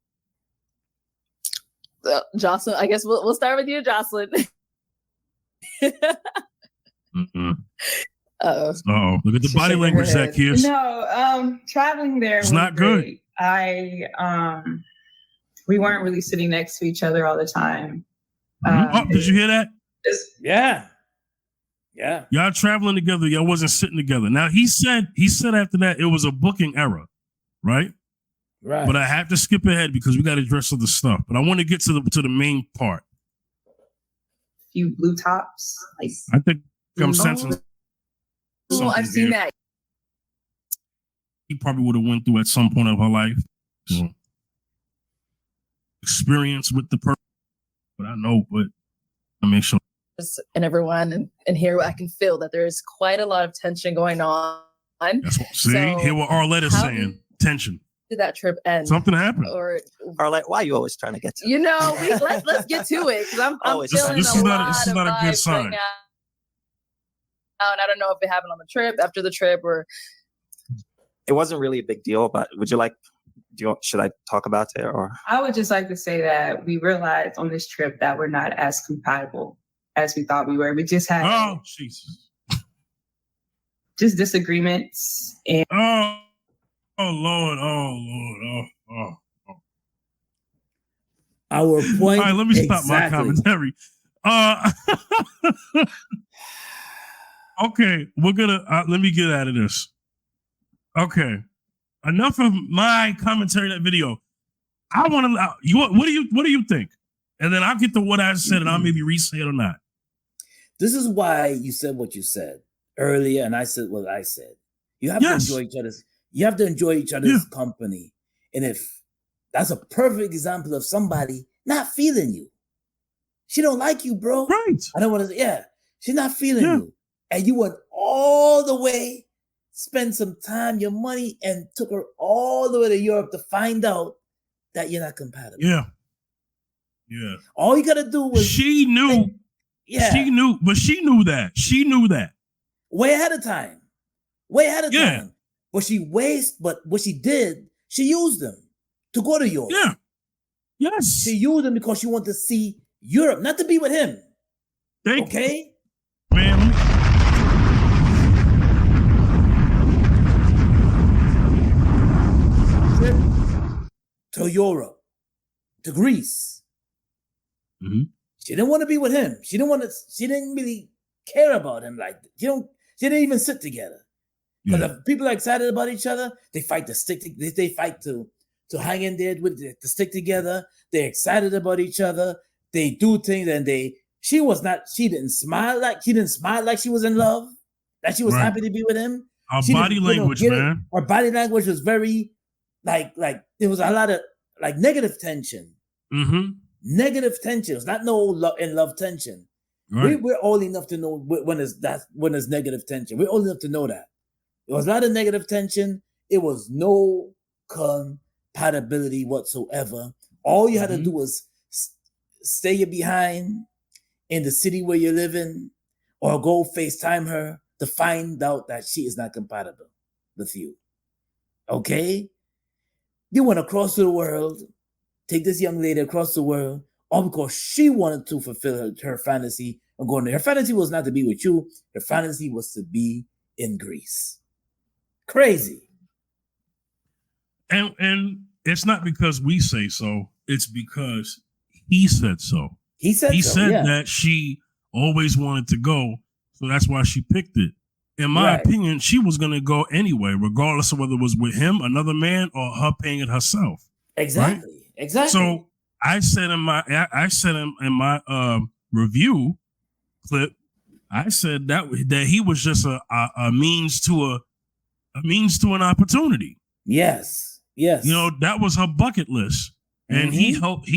Jocelyn, I guess we'll start with you, Jocelyn. Uh-oh. Look at the body language, Zacchaeus. No, traveling there was not good. We weren't really sitting next to each other all the time. Did you hear that? Yeah. Y'all traveling together. Y'all wasn't sitting together. Now he said after that it was a booking error, right? Right. But I have to skip ahead because we got to address other stuff. But I want to get to the main part. Few blue tops. I think I'm sensing. I've seen that. He probably would have went through at some point of her life. Experience with the person. But I know, but I make sure. And everyone, and here I can feel that there is quite a lot of tension going on. That's what, hear what Arlette is saying. Tension. Did that trip end? Something happened. Or Arlette, why are you always trying to get to? Let's get to it because I'm feeling this is not a good sign. Right now. And I don't know if it happened on the trip, after the trip, or it wasn't really a big deal. But should I talk about it, or? I would just like to say that we realized on this trip that we're not as compatible as we thought we were. We just had just disagreements and oh Lord. Our point. All right, let me stop my commentary. Okay, we're gonna let me get out of this. Okay, enough of my commentary in that video. I want to. What do you think? And then I'll get to what I said, and I'll maybe re-say it or not. This is why you said what you said earlier, and I said what I said. You have to enjoy each other's. You have to enjoy each other's company, and if that's a perfect example of somebody not feeling you, she don't like you, bro. Right? I don't want to. Yeah, she's not feeling you, and you went all the way, spend some time, your money, and took her all the way to Europe to find out that you're not compatible. Yeah. All you gotta do was she knew. She knew, but she knew that. She knew that way ahead of time. But but what she did, she used them to go to Europe. Yeah. Yes. She used them because she wanted to see Europe, not to be with him. Okay? Man. To Europe, to Greece. Mm-hmm. She didn't want to be with him. She didn't really care about him like that. She didn't even sit together. Because if people are excited about each other, they fight to stick. They fight to hang in there to stick together. They're excited about each other. They do things, and she didn't smile like she was in love. That she was happy to be with him. Her body language, man. Her body language was very like there was a lot of like negative tension. Mm-hmm. Negative tension. It's not no love tension. Right. We're old enough to know when there's negative tension. We're old enough to know that. There was a lot of negative tension. It was no compatibility whatsoever. All you had to do was stay behind in the city where you're living, or go FaceTime her to find out that she is not compatible with you. Okay? You went across the world, take this young lady across the world, all because she wanted to fulfill her fantasy of going there. Her fantasy was not to be with you. Her fantasy was to be in Greece. Crazy. And it's not because we say so. It's because he said so. He said that she always wanted to go, so that's why she picked it. In my opinion, she was going to go anyway, regardless of whether it was with him, another man, or her paying it herself. Exactly. Right? Exactly. So I said in my review clip, I said that he was just a means to an opportunity. Yes. You know, that was her bucket list, and he helped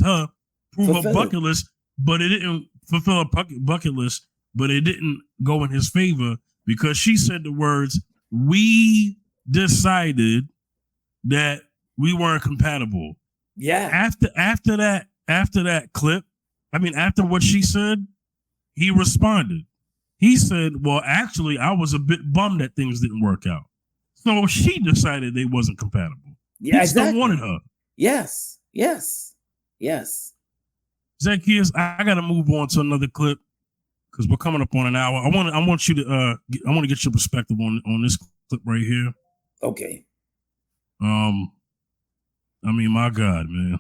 her prove her bucket list, but it didn't fulfill her bucket list, but it didn't go in his favor because she said the words, "We decided that we weren't compatible." Yeah. After that clip, after what she said, he responded. He said, "Well, actually, I was a bit bummed that things didn't work out." So she decided they wasn't compatible. Yeah, he still wanted her. Yes. Zacchaeus, I got to move on to another clip because we're coming up on an hour. I want you to I want to get your perspective on this clip right here. Okay. My God, man.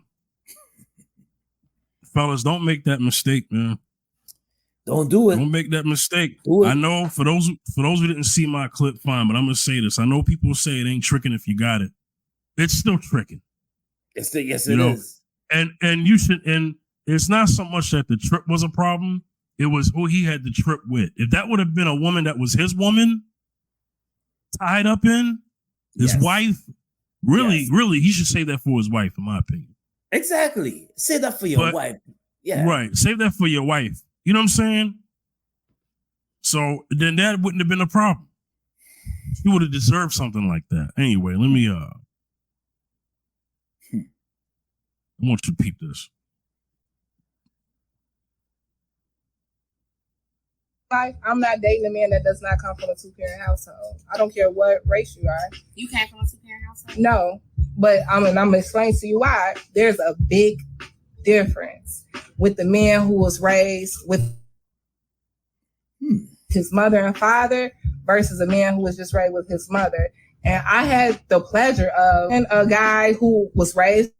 Fellas, don't make that mistake, man. Don't do it. Don't make that mistake. Do it. I know for those who didn't see my clip, fine, but I'm gonna say this. I know people say it ain't tricking if you got it. It's still tricking. Yes, it is. And you should. And it's not so much that the trip was a problem. It was who he had the trip with. If that would have been a woman that was his woman, tied up in his wife, really, he should say that for his wife, in my opinion. Exactly. Say that for your wife. Yeah. Right. Save that for your wife. You know what I'm saying? So then that wouldn't have been a problem. He would have deserved something like that. Anyway, let me I want you to peep this. I'm not dating a man that does not come from a 2-parent household. I don't care what race you are. You came from a 2-parent household? No, but I'm gonna explain to you why. There's a big difference with the man who was raised with his mother and father versus a man who was just raised with his mother. And I had the pleasure of a guy who was raised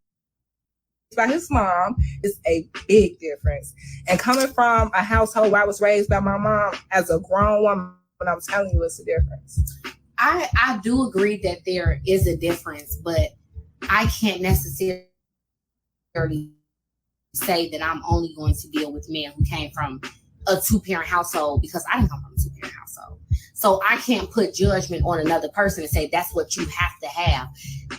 by his mom. Is a big difference. And coming from a household where I was raised by my mom as a grown woman, I'm telling you, it's a difference. I do agree that there is a difference, but I can't necessarily say that I'm only going to deal with men who came from a 2-parent household because I didn't come from a 2-parent household. So I can't put judgment on another person and say that's what you have to have.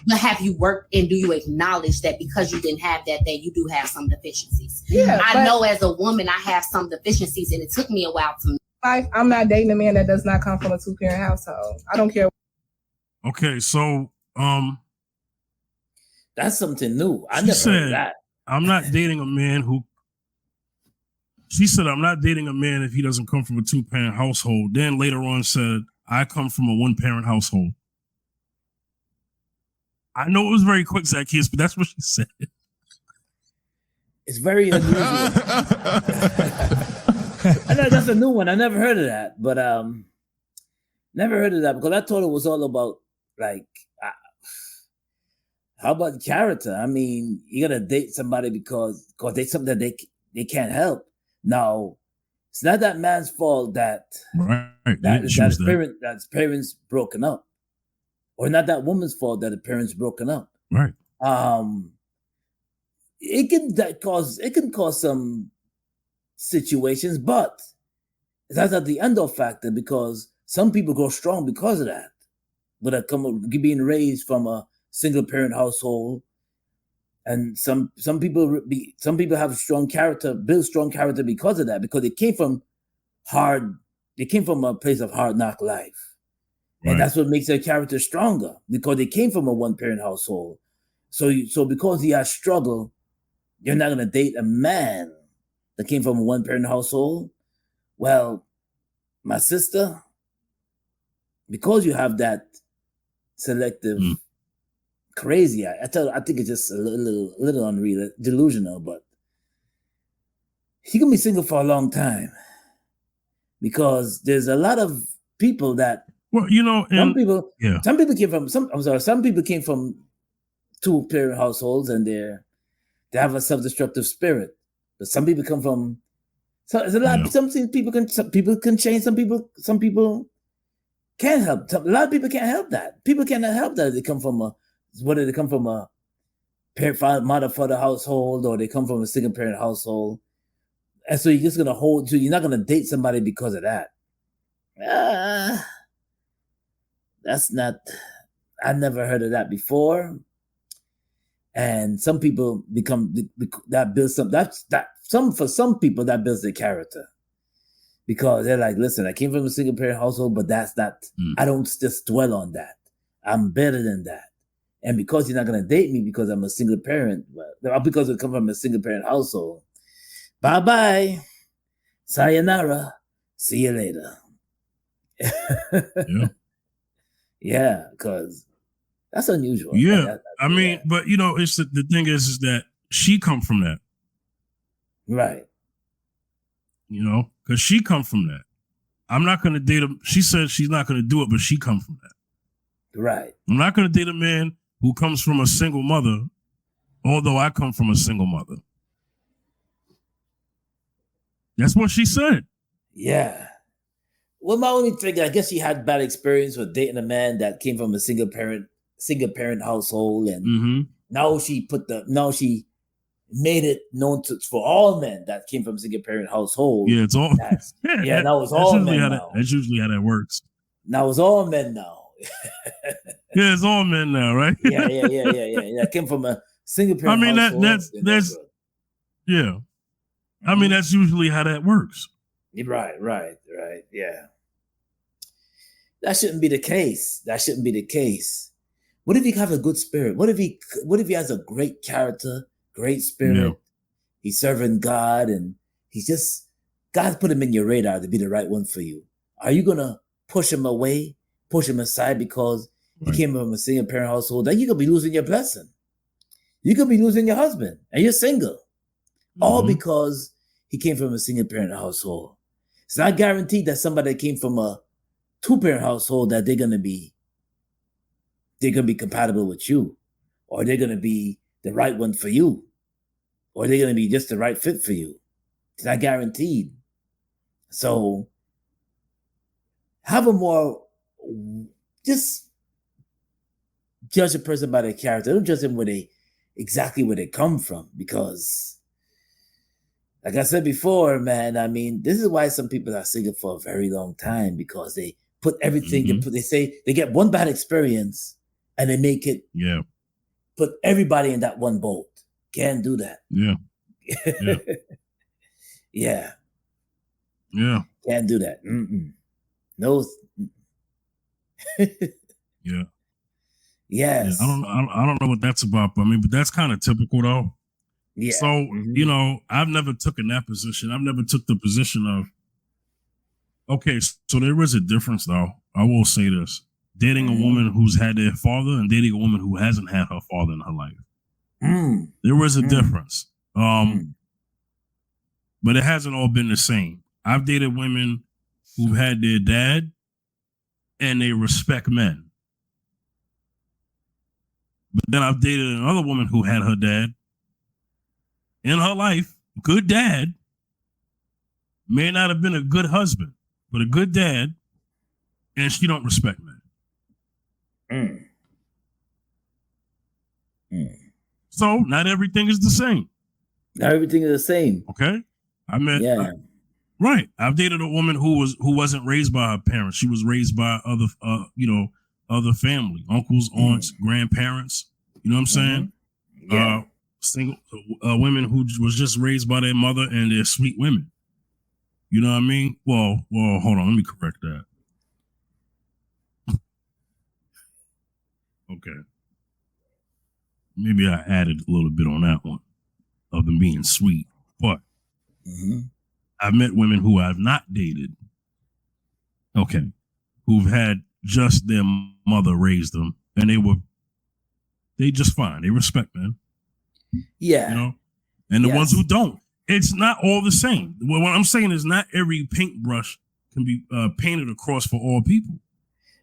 But have you worked and do you acknowledge that because you didn't have that you do have some deficiencies? Yeah, I know as a woman I have some deficiencies and it took me a while to. I'm not dating a man that does not come from a 2-parent household. I don't care. Okay, so that's something new. I never heard that. I'm not dating a man who. She said, "I'm not dating a man if he doesn't come from a 2-parent household." Then later on said, "I come from a 1-parent household." I know it was very quick, Zacchaeus, but that's what she said. It's very unusual. I know that's a new one. I never heard of that, but never heard of that because I thought it was all about how about character? I mean, you gotta date somebody because they something that they can't help. Now, it's not that man's fault that his parents broken up, or not that woman's fault that the parents broken up. Right. It can cause some situations, but that's not the end of factor because some people grow strong because of that. But that come being raised from a single parent household. And some people have strong character, build strong character because of that, because they came from a place of hard knock life. Right. And that's what makes their character stronger, because they came from a 1-parent household. So because he has struggle, you're not gonna date a man that came from a 1-parent household. Well, my sister, because you have that selective crazy. I think it's just a little unreal, delusional, but he can be single for a long time because there's a lot of people that some people came from 2-parent households and they have a self-destructive spirit. But some people come from there's a lot. Some people can change. Some people can't help. A lot of people can't help that. People cannot help that if they come from mother for the household, or they come from a single parent household. And so you're just gonna you're not gonna date somebody because of that. That's not, I've never heard of that before. And some people that builds for some people that builds their character. Because they're like, listen, I came from a single parent household, but that's not, I don't just dwell on that. I'm better than that. And because you're not going to date me because I'm a single parent, because I come from a single parent household, bye-bye, sayonara, see you later. Yeah, because that's unusual. Yeah, I mean, but it's the thing is that she come from that. Right. Because she come from that. I'm not going to date him. She said she's not going to do it, but she come from that. Right. I'm not going to date a man who comes from a single mother, although I come from a single mother. That's what she said. Yeah. Well, my only thing, I guess she had bad experience with dating a man that came from a single parent household, and now she made it known for all men that came from a single parent household. Yeah, it's all. Now it's all men now. That's usually how that works. Now it's all men now. Yeah, it's all men now, right? Yeah. That came from a single parent. I mean, household. that's yeah. I mean, that's usually how that works. Right. Yeah. That shouldn't be the case. What if he has a good spirit? What if he has a great character, great spirit? Yeah. He's serving God, and God put him in your radar to be the right one for you. Are you gonna push him away, push him aside because he came from a single parent household? Then you could be losing your blessing. You could be losing your husband, and you're single, all because he came from a single parent household. It's not guaranteed that somebody that came from a 2-parent household that they're gonna be compatible with you, or they're gonna be the right one for you, or they're gonna be just the right fit for you. It's not guaranteed. So have a more, just judge a person by their character. Don't judge them exactly where they come from, because like I said before, man, I mean, this is why some people are single for a very long time, because they put everything, they say they get one bad experience and they make it, put everybody in that one boat. Can't do that. Yeah. Can't do that. No. Yeah. Yes. Yeah, I don't know what that's about, but but that's kind of typical though. Yeah. So, I've never taken that position. I've never took the position of, okay, so there is a difference though. I will say this. Dating a woman who's had their father and dating a woman who hasn't had her father in her life. There was a difference. But it hasn't all been the same. I've dated women who had their dad and they respect men. But then I've dated another woman who had her dad in her life, good dad, may not have been a good husband, but a good dad, and she don't respect men. So not everything is the same. Not everything is the same. Okay. Right. I've dated a woman who wasn't raised by her parents. She was raised by other family, uncles, aunts, grandparents. You know what I'm saying? Yeah. Single women who was just raised by their mother, and they're sweet women. You know what I mean? Well, hold on. Let me correct that. Okay. Maybe I added a little bit on that one of them being sweet, but I've met women who I've not dated. Okay. Who've had just their mother raise them, and they just fine. They respect, man. Yeah. And the ones who don't, it's not all the same. What I'm saying is not every paintbrush can be painted across for all people.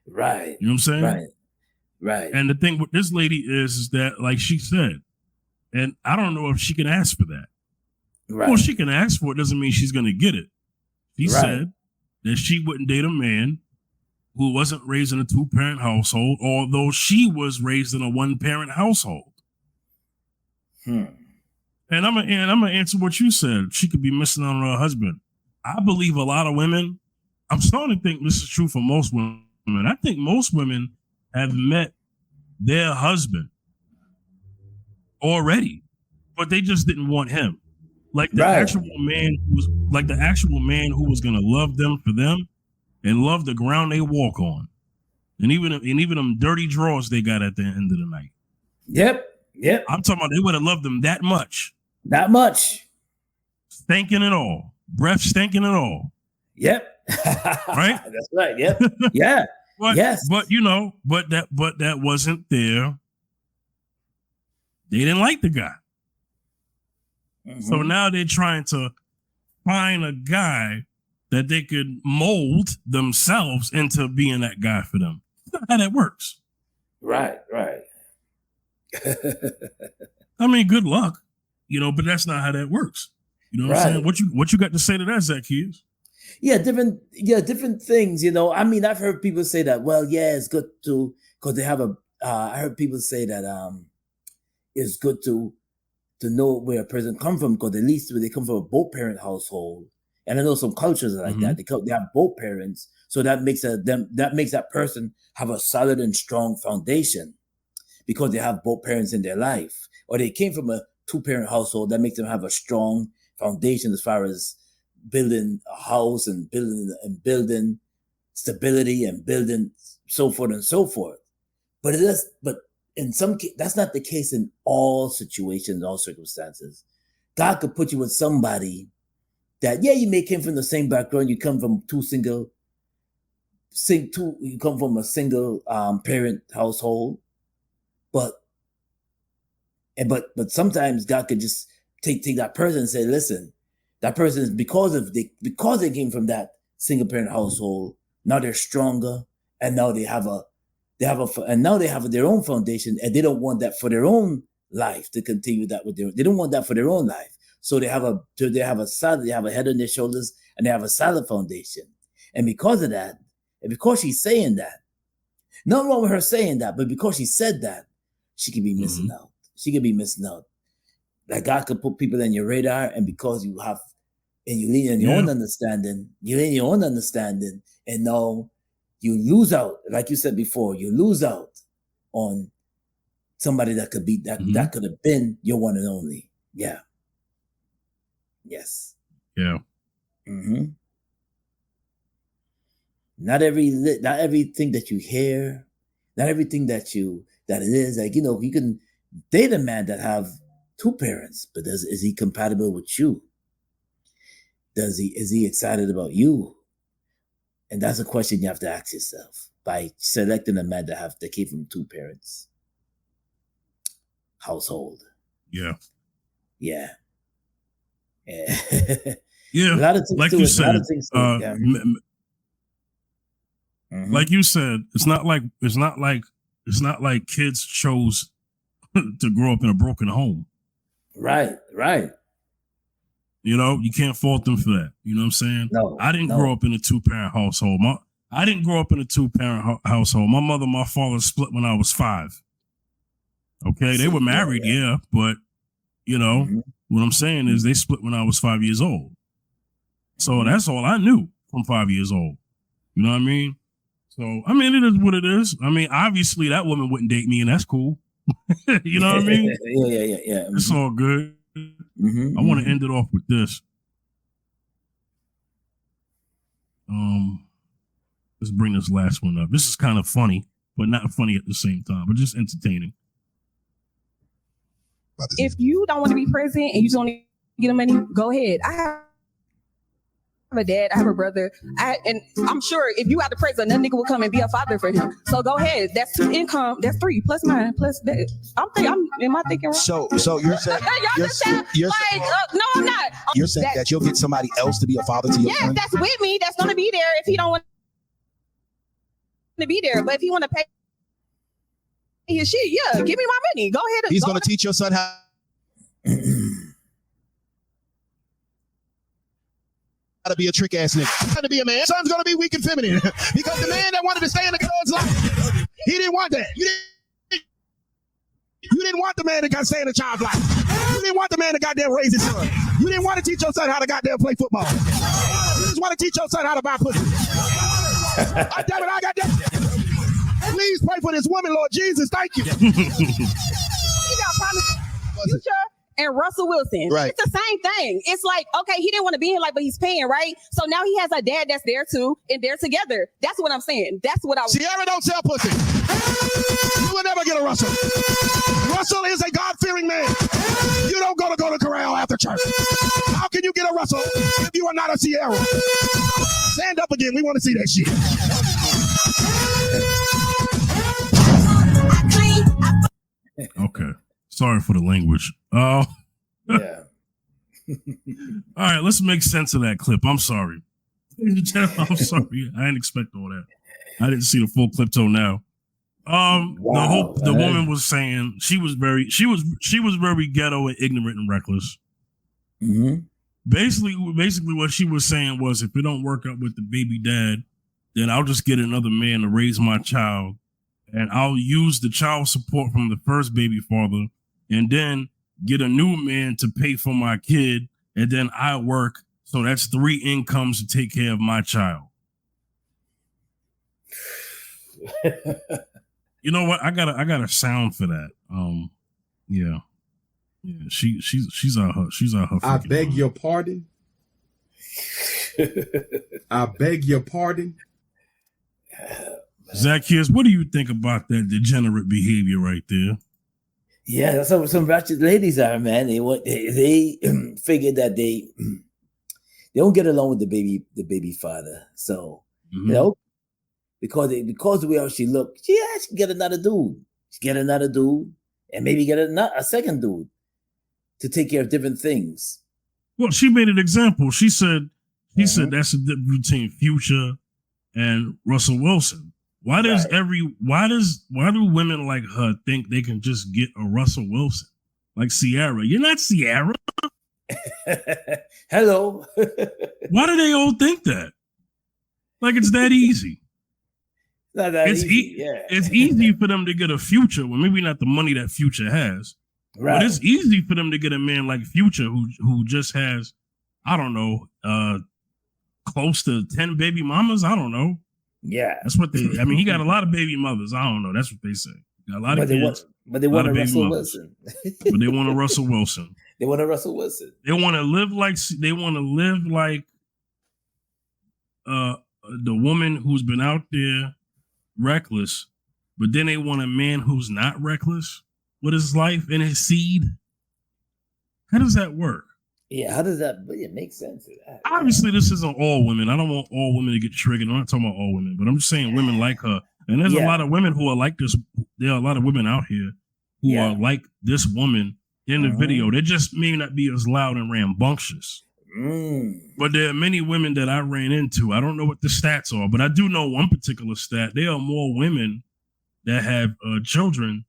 Right. You know what I'm saying? Right. And the thing with this lady is that, like she said, and I don't know if she can ask for that. Right. Well, she can ask for it, doesn't mean she's going to get it. She said that she wouldn't date a man who wasn't raised in a 2-parent household, although she was raised in a 1-parent household. And I'm gonna answer what you said. She could be missing out on her husband. I believe a lot of women. I'm starting to think this is true for most women. I think most women have met their husband already, but they just didn't want him. Like the actual man who was gonna love them for them and love the ground they walk on, and even them dirty drawers they got at the end of the night. Yep. I'm talking about they would have loved them that much. That much. Stinking and all, breath stinking and all. Yep. Right. That's right. Yep. Yeah. Yes. But that wasn't there. They didn't like the guy. So now they're trying to find a guy that they could mold themselves into being that guy for them. That's not how that works. Right. I mean, good luck, but that's not how that works. You know what I'm saying? What you got to say to that, Zacchaeus? Yeah, different things, I mean, I've heard people say that, well, yeah, it's good to, because they have I heard people say that it's good to know where a person come from, because at least when they come from a both parent household, and I know some cultures are like that. They have both parents, so that makes that person have a solid and strong foundation because they have both parents in their life, or they came from a 2-parent household. That makes them have a strong foundation as far as building a house and building stability and building so forth and so forth. But in some cases, that's not the case in all situations, all circumstances. God could put you with somebody that, you may come from the same background. You come from you come from a single parent household, but sometimes God could just take that person and say, listen, that person is because they came from that single parent household. Now they're stronger, and now they have their own foundation, and they don't want that for their own life to continue that they don't want that for their own life. So they have a head on their shoulders, and they have a solid foundation. And because of that, and because she's saying that, nothing wrong with her saying that, but because she said that, she could be missing out. She could be missing out. Like God could put people in your radar, and because you lean on your own understanding, and now you lose out. Like you said before, you lose out on somebody that could be that could have been your one and only. Yeah. Yes. Yeah. Not everything that you hear, not everything that it is, like, you can date a man that have 2 parents, but is he compatible with you? Is he excited about you? And that's a question you have to ask yourself by selecting a man that came from 2 parents household. Yeah. Yeah. Yeah. A lot of things like you said, like you said, it's not like kids chose to grow up in a broken home. Right. You can't fault them for that. You know what I'm saying? No. I didn't grow up in a 2-parent household. I didn't grow up in a 2-parent household. My mother and my father split when I was 5. Okay, they were married, but what I'm saying is they split when I was 5 years old. So that's all I knew from 5 years old. You know what I mean? So, I mean, it is what it is. I mean, obviously that woman wouldn't date me, and that's cool. You know what I mean? Yeah. It's all good. I want to end it off with this. Let's bring this last one up. This is kind of funny, but not funny at the same time, but just entertaining. If you don't want to be president and you just want to get the money, go ahead. I have a dad, I have a brother, and I'm sure if you got the president, that nigga will come and be a father for him. So go ahead. That's 2 income. That's 3 plus mine plus that. Am I thinking wrong? So you're saying no, I'm not. You're saying that you'll get somebody else to be a father to your son? Yes, that's with me. That's gonna be there if he don't want to be there. But if he want to pay his shit, give me my money. Go ahead. He's gonna teach your son how to be a trick ass nigga. How to be a man. Son's gonna be weak and feminine because the man that wanted to stay in the Lord's life, he didn't want that. You You didn't want the man that got stay in a child's life. You didn't want the man that goddamn raised his son. You didn't want to teach your son how to goddamn play football. You just want to teach your son how to buy pussy. Damn it, I got that. Please pray for this woman, Lord Jesus. Thank you. You got promise Future and Russell Wilson. Right. It's the same thing. It's like, okay, he didn't want to be in, like, but he's paying, right? So now he has a dad that's there too, and they're together. That's what I'm saying. That's what I was. Sierra don't sell pussy. You will never get a Russell. Russell is a God-fearing man. You don't go to corral after church. How can you get a Russell if you are not a Sierra? Stand up again. We want to see that shit. Okay. Sorry for the language. Yeah. All right, let's make sense of that clip. I'm sorry. I'm sorry. I didn't expect all that. I didn't see the full clip till now. The woman was saying she was very ghetto and ignorant and reckless. Mm-hmm. Basically what she was saying was, if it don't work out with the baby dad, then I'll just get another man to raise my child, and I'll use the child support from the first baby father, and then get a new man to pay for my kid, and then I work. So that's 3 incomes to take care of my child. You know what? I got a sound for that. Yeah. She's out her. I beg your pardon. I beg your pardon. Zacchaeus, what do you think about that degenerate behavior right there? Yeah, that's how some ratchet ladies are, man. They figure that they don't get along with the baby father. So you know, because the way how she looked, she can get another dude. She get another dude, and maybe get a second dude to take care of different things. Well, she made an example. She said that's the difference between Future and Russell Wilson. Why do women like her think they can just get a Russell Wilson? Like Sierra. You're not Sierra. Hello. Why do they all think that? Like it's that easy. Not that easy. It's easy for them to get a Future. Well, maybe not the money that Future has. Right. But it's easy for them to get a man like Future who just has, I don't know, close to 10 baby mamas. I don't know. Yeah. That's what they, I mean, he got a lot of baby mothers. I don't know. That's what they say. Got a lot of kids. But they want a Russell Wilson. But they want a Russell Wilson. They want a Russell Wilson. They want to live like the woman who's been out there reckless, but then they want a man who's not reckless with his life and his seed. How does that work? Yeah, how does that? It makes sense. Obviously, this isn't all women. I don't want all women to get triggered. I'm not talking about all women, but I'm just saying women like her. And there's a lot of women who are like this. There are a lot of women out here who are like this woman in the video. They just may not be as loud and rambunctious. But there are many women that I ran into. I don't know what the stats are, but I do know one particular stat. There are more women that have children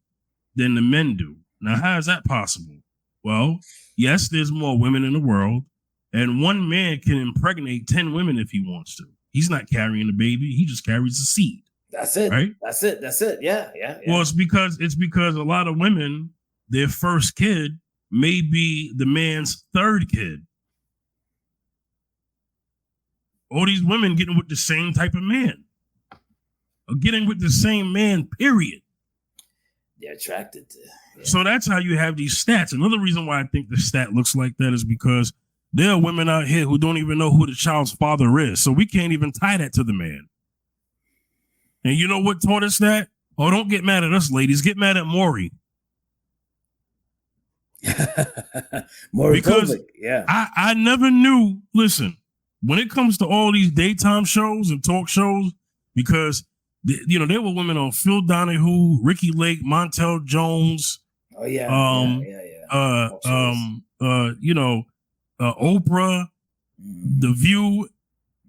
than the men do. Now, how is that possible? Well, yes, there's more women in the world, and one man can impregnate 10 women if he wants to. He's not carrying the baby. He just carries the seed. That's it. Right? That's it. Yeah. Well, it's because a lot of women, their first kid may be the man's third kid. All these women getting with the same type of man. Or getting with the same man, period. They're attracted to. Yeah. So that's how you have these stats. Another reason why I think the stat looks like that is because there are women out here who don't even know who the child's father is. So we can't even tie that to the man. And you know what taught us that? Oh, don't get mad at us, ladies. Get mad at Maury. Maury, because I never knew. Listen, when it comes to all these daytime shows and talk shows, because there were women on Phil Donahue, Ricky Lake, Montel Jones. Oh yeah. Oprah, The View,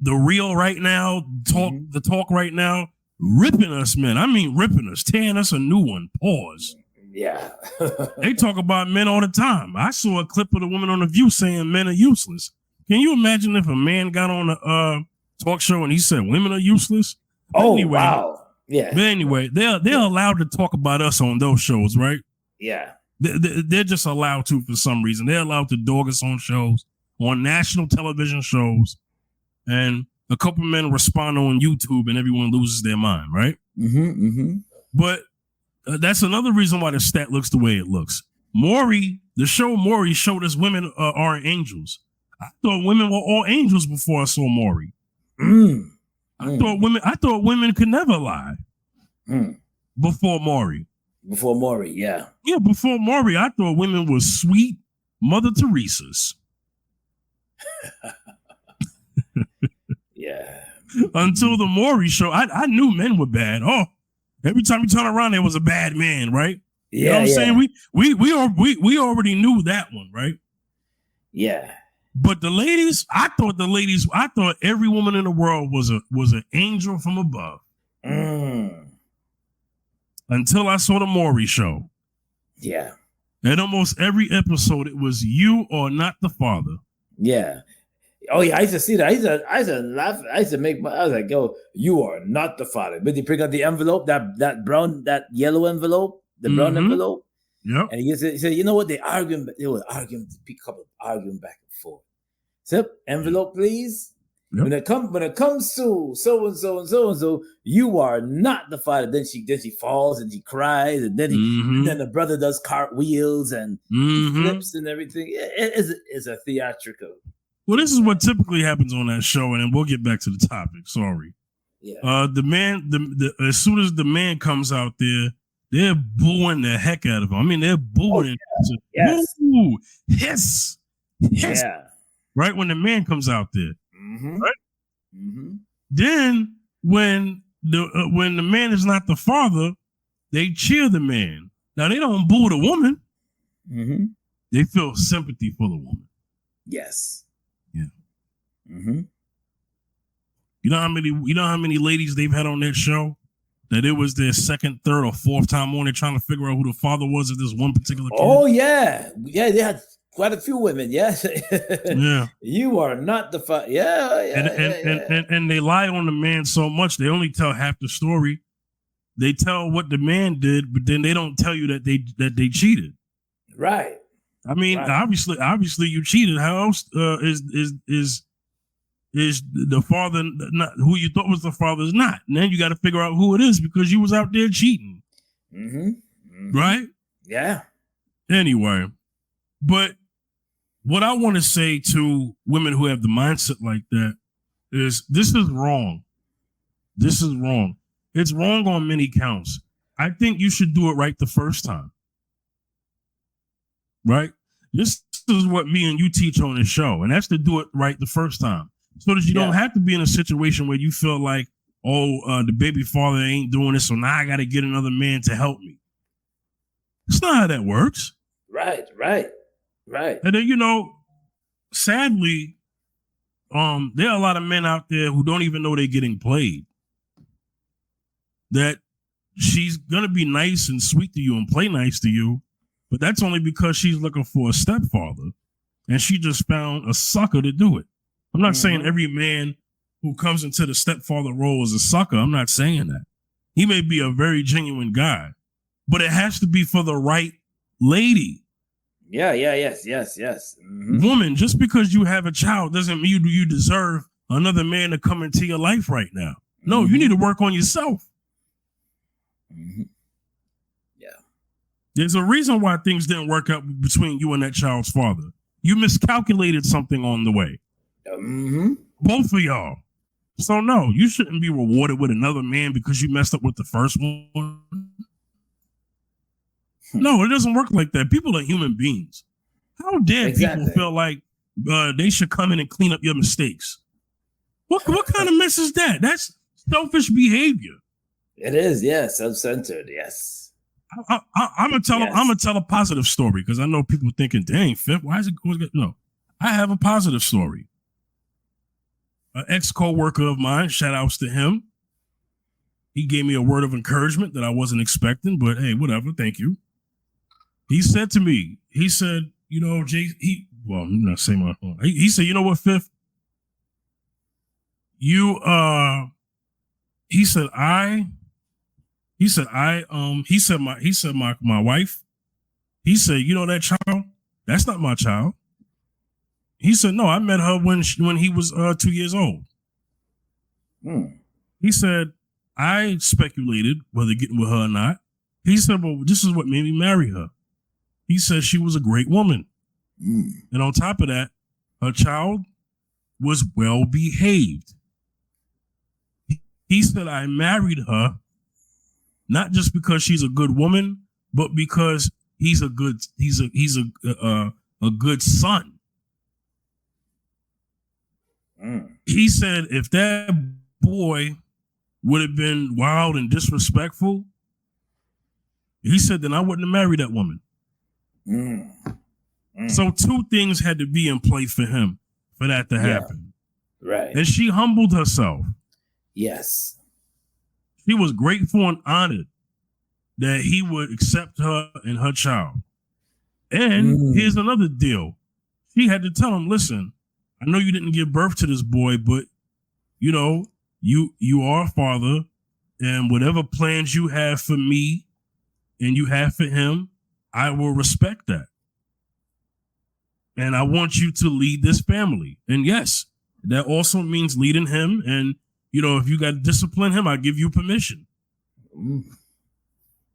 The Real right now, the talk right now, ripping us, man. I mean, ripping us, tearing us a new one. Pause. Yeah. They talk about men all the time. I saw a clip of the woman on The View saying men are useless. Can you imagine if a man got on a talk show and he said women are useless? Wow. Yeah. But anyway, they're allowed to talk about us on those shows, right? Yeah. They're just allowed to for some reason. They're allowed to dog us on shows, on national television shows, and a couple men respond on YouTube and everyone loses their mind, right? But that's another reason why the stat looks the way it looks. The show Maury showed us women aren't angels. I thought women were all angels before I saw Maury. I thought women could never lie. Before Maury. Before Maury, yeah. Yeah, before Maury, I thought women were sweet Mother Teresa's. Yeah. Until the Maury show, I knew men were bad. Oh, every time you turn around, there was a bad man, right? Yeah, you know what I'm saying? We already knew that one, right? Yeah. But the ladies, I thought every woman in the world was an angel from above. Until I saw the Maury show. Yeah. And almost every episode, it was you or not the father. Yeah. Oh yeah, I used to see that. I used to laugh. I used to I was like, "Yo, you are not the father." But he picked up the envelope, that yellow envelope, the brown envelope. Yeah. And he said, "You know what? They were arguing back and forth. So, envelope, please. Yep. When it comes to so and so and so and so, you are not the father." Then she falls and she cries, and then then the brother does cartwheels and he flips and everything. It's a theatrical. Well, this is what typically happens on that show, and then we'll get back to the topic. Sorry. Yeah. The man, as soon as the man comes out there, they're booing the heck out of him. I mean, they're booing. Oh, yeah. Yes. Hiss. Yeah. Right when the man comes out there. Right. Then when the man is not the father, they cheer the man. Now they don't boo the woman. They feel sympathy for the woman. Yes. Yeah. You know how many ladies they've had on that show that it was their second, third, or fourth time on there trying to figure out who the father was of this one particular kid? Oh yeah, they had quite a few women. Yes. Yeah. You are not the father. Yeah. And they lie on the man so much they only tell half the story. They tell what the man did, but then they don't tell you that they cheated. Right. I mean, obviously you cheated. How else is the father not who you thought was the father is not? And then you got to figure out who it is because you was out there cheating. Right? Yeah. Anyway, but what I want to say to women who have the mindset like that is this is wrong. This is wrong. It's wrong on many counts. I think you should do it right the first time. Right? This is what me and you teach on this show, and that's to do it right the first time. So that you don't have to be in a situation where you feel like, the baby father ain't doing this, so now I got to get another man to help me. It's not how that works. Right. And then, sadly, there are a lot of men out there who don't even know they're getting played. That she's going to be nice and sweet to you and play nice to you, but that's only because she's looking for a stepfather, and she just found a sucker to do it. I'm not saying every man who comes into the stepfather role is a sucker. I'm not saying that. He may be a very genuine guy, but it has to be for the right lady. Yes. Woman, just because you have a child doesn't mean you deserve another man to come into your life right now. No, you need to work on yourself. Yeah. There's a reason why things didn't work out between you and that child's father. You miscalculated something on the way. Both of y'all. So no, you shouldn't be rewarded with another man because you messed up with the first one. No, it doesn't work like that. People are human beings. How dare people feel like they should come in and clean up your mistakes? What kind of mess is that? That's selfish behavior. It is, yes, self-centered, yes. I'm gonna tell a positive story because I know people thinking, "Dang, Fifth, why is it going?" No, I have a positive story. An ex-co-worker of mine, shout outs to him. He gave me a word of encouragement that I wasn't expecting, but hey, whatever, thank you. He said to me, he said, I'm not saying my phone. He said, you know what, Fifth? My wife He said, you know that child? That's not my child. He said, no, I met her when he was 2 years old. He said, I speculated whether getting with her or not. He said, well, this is what made me marry her. He said she was a great woman. And on top of that, her child was well behaved. He said, I married her not just because she's a good woman, but because he's a good son. He said if that boy would have been wild and disrespectful, he said, then I wouldn't have married that woman. So two things had to be in place for him for that to happen. Right. And she humbled herself. Yes. She was grateful and honored that he would accept her and her child. And here's another deal. She had to tell him, listen, I know you didn't give birth to this boy, but you know, you are a father, and whatever plans you have for me and you have for him, I will respect that. And I want you to lead this family. And yes, that also means leading him. And, you know, if you got to discipline him, I give you permission.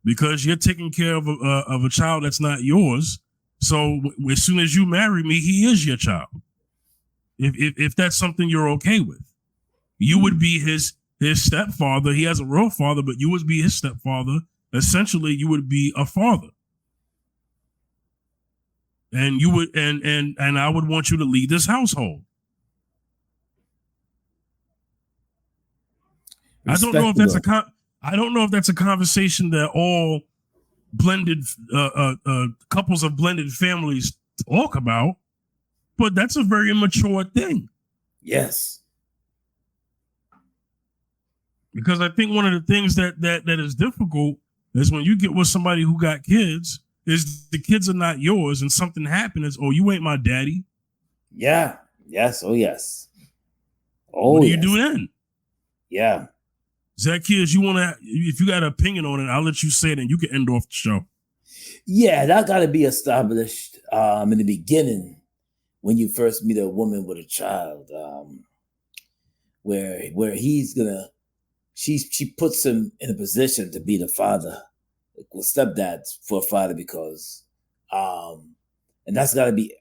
Because you're taking care of a child that's not yours. So as soon as you marry me, he is your child. If that's something you're okay with, you would be his stepfather. He has a real father, but you would be his stepfather. Essentially, you would be a father. And you would, and I would want you to lead this household. I don't know if that's a conversation that all blended couples of blended families talk about, but that's a very mature thing. Yes. Because I think one of the things that is difficult is when you get with somebody who got kids, is the kids are not yours and something happens, oh, you ain't my daddy. Yeah. Yes. Oh, yes. Oh, what do you do then? Yeah. Zacchaeus, if you got an opinion on it, I'll let you say it and you can end off the show. Yeah, that got to be established in the beginning when you first meet a woman with a child, where she puts him in a position to be the father, with stepdads for a father, because and that's gotta be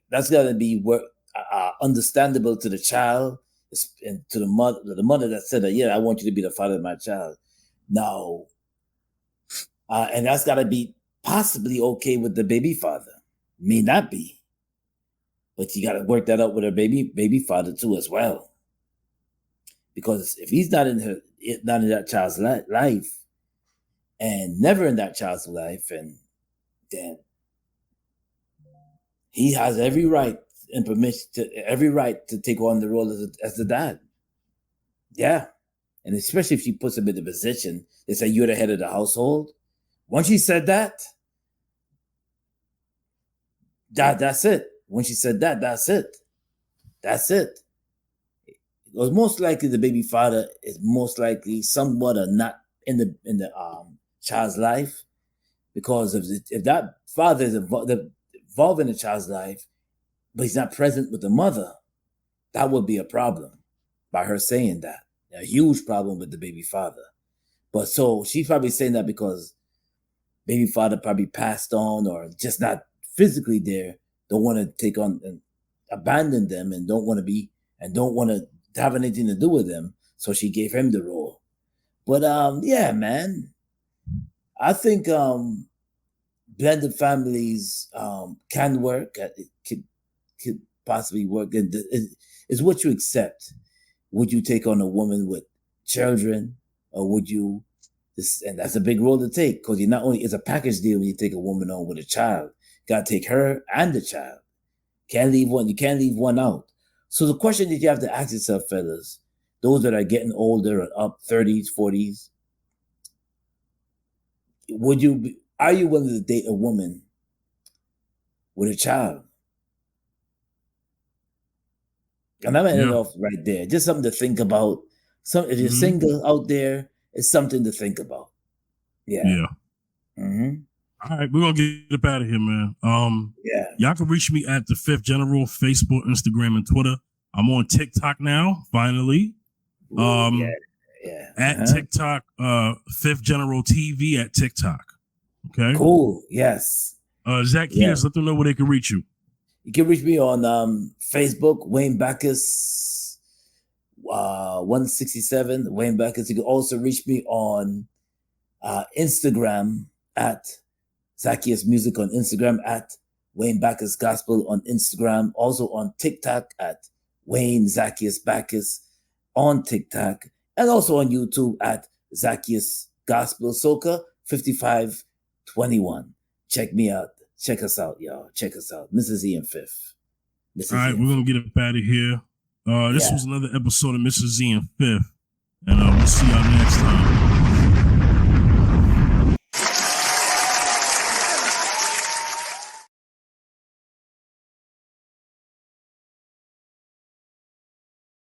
understandable to the child and to the mother that said that, yeah, I want you to be the father of my child. Now, and that's gotta be possibly okay with the baby father. May not be, but you gotta work that out with her baby father too as well. Because if he's not in that child's life, and never in that child's life, and then he has every right and permission to take on the role as the dad. Yeah. And especially if she puts him in the position, they say you're the head of the household. Once she said that's it. When she said that's it. That's it. It was most likely the baby father is most likely somewhat or not in the child's life, because if that father is involved in the child's life, but he's not present with the mother, that would be a problem by her saying that. A huge problem with the baby father. But so she's probably saying that because baby father probably passed on or just not physically there, don't want to take on and abandon them and don't want to have anything to do with them. So she gave him the role. But yeah, man, I think blended families can work. It could possibly work. It's what you accept. Would you take on a woman with children, or would you? And that's a big role to take, because you not only, it's a package deal when you take a woman on with a child. You got to take her and the child. Can't leave one. You can't leave one out. So the question that you have to ask yourself, fellas, those that are getting older and up 30s, 40s, are you willing to date a woman with a child? And I'm ending off right there. Just something to think about. If you're single out there, it's something to think about. Yeah. Yeah. All right, we're gonna get up out of here, man. Y'all can reach me at the Fifth General, Facebook, Instagram, and Twitter. I'm on TikTok now, finally. At TikTok, Fifth General TV at TikTok. Okay. Cool. Yes. Zacchaeus, let them know where they can reach you. You can reach me on Facebook, Wayne Backus 167, Wayne Backus. You can also reach me on Instagram at Zacchaeus Music on Instagram, at Wayne Backus Gospel on Instagram, also on TikTok at Wayne Zacchaeus Backus on TikTok, and also on YouTube at Zacchaeus Gospel Soca 5521. Check me out. Check us out, y'all. Check us out. Mrs. E and Fifth. All right, we're going to get up out of here. This was another episode of Mrs. Z and Fifth, and we'll see y'all next time.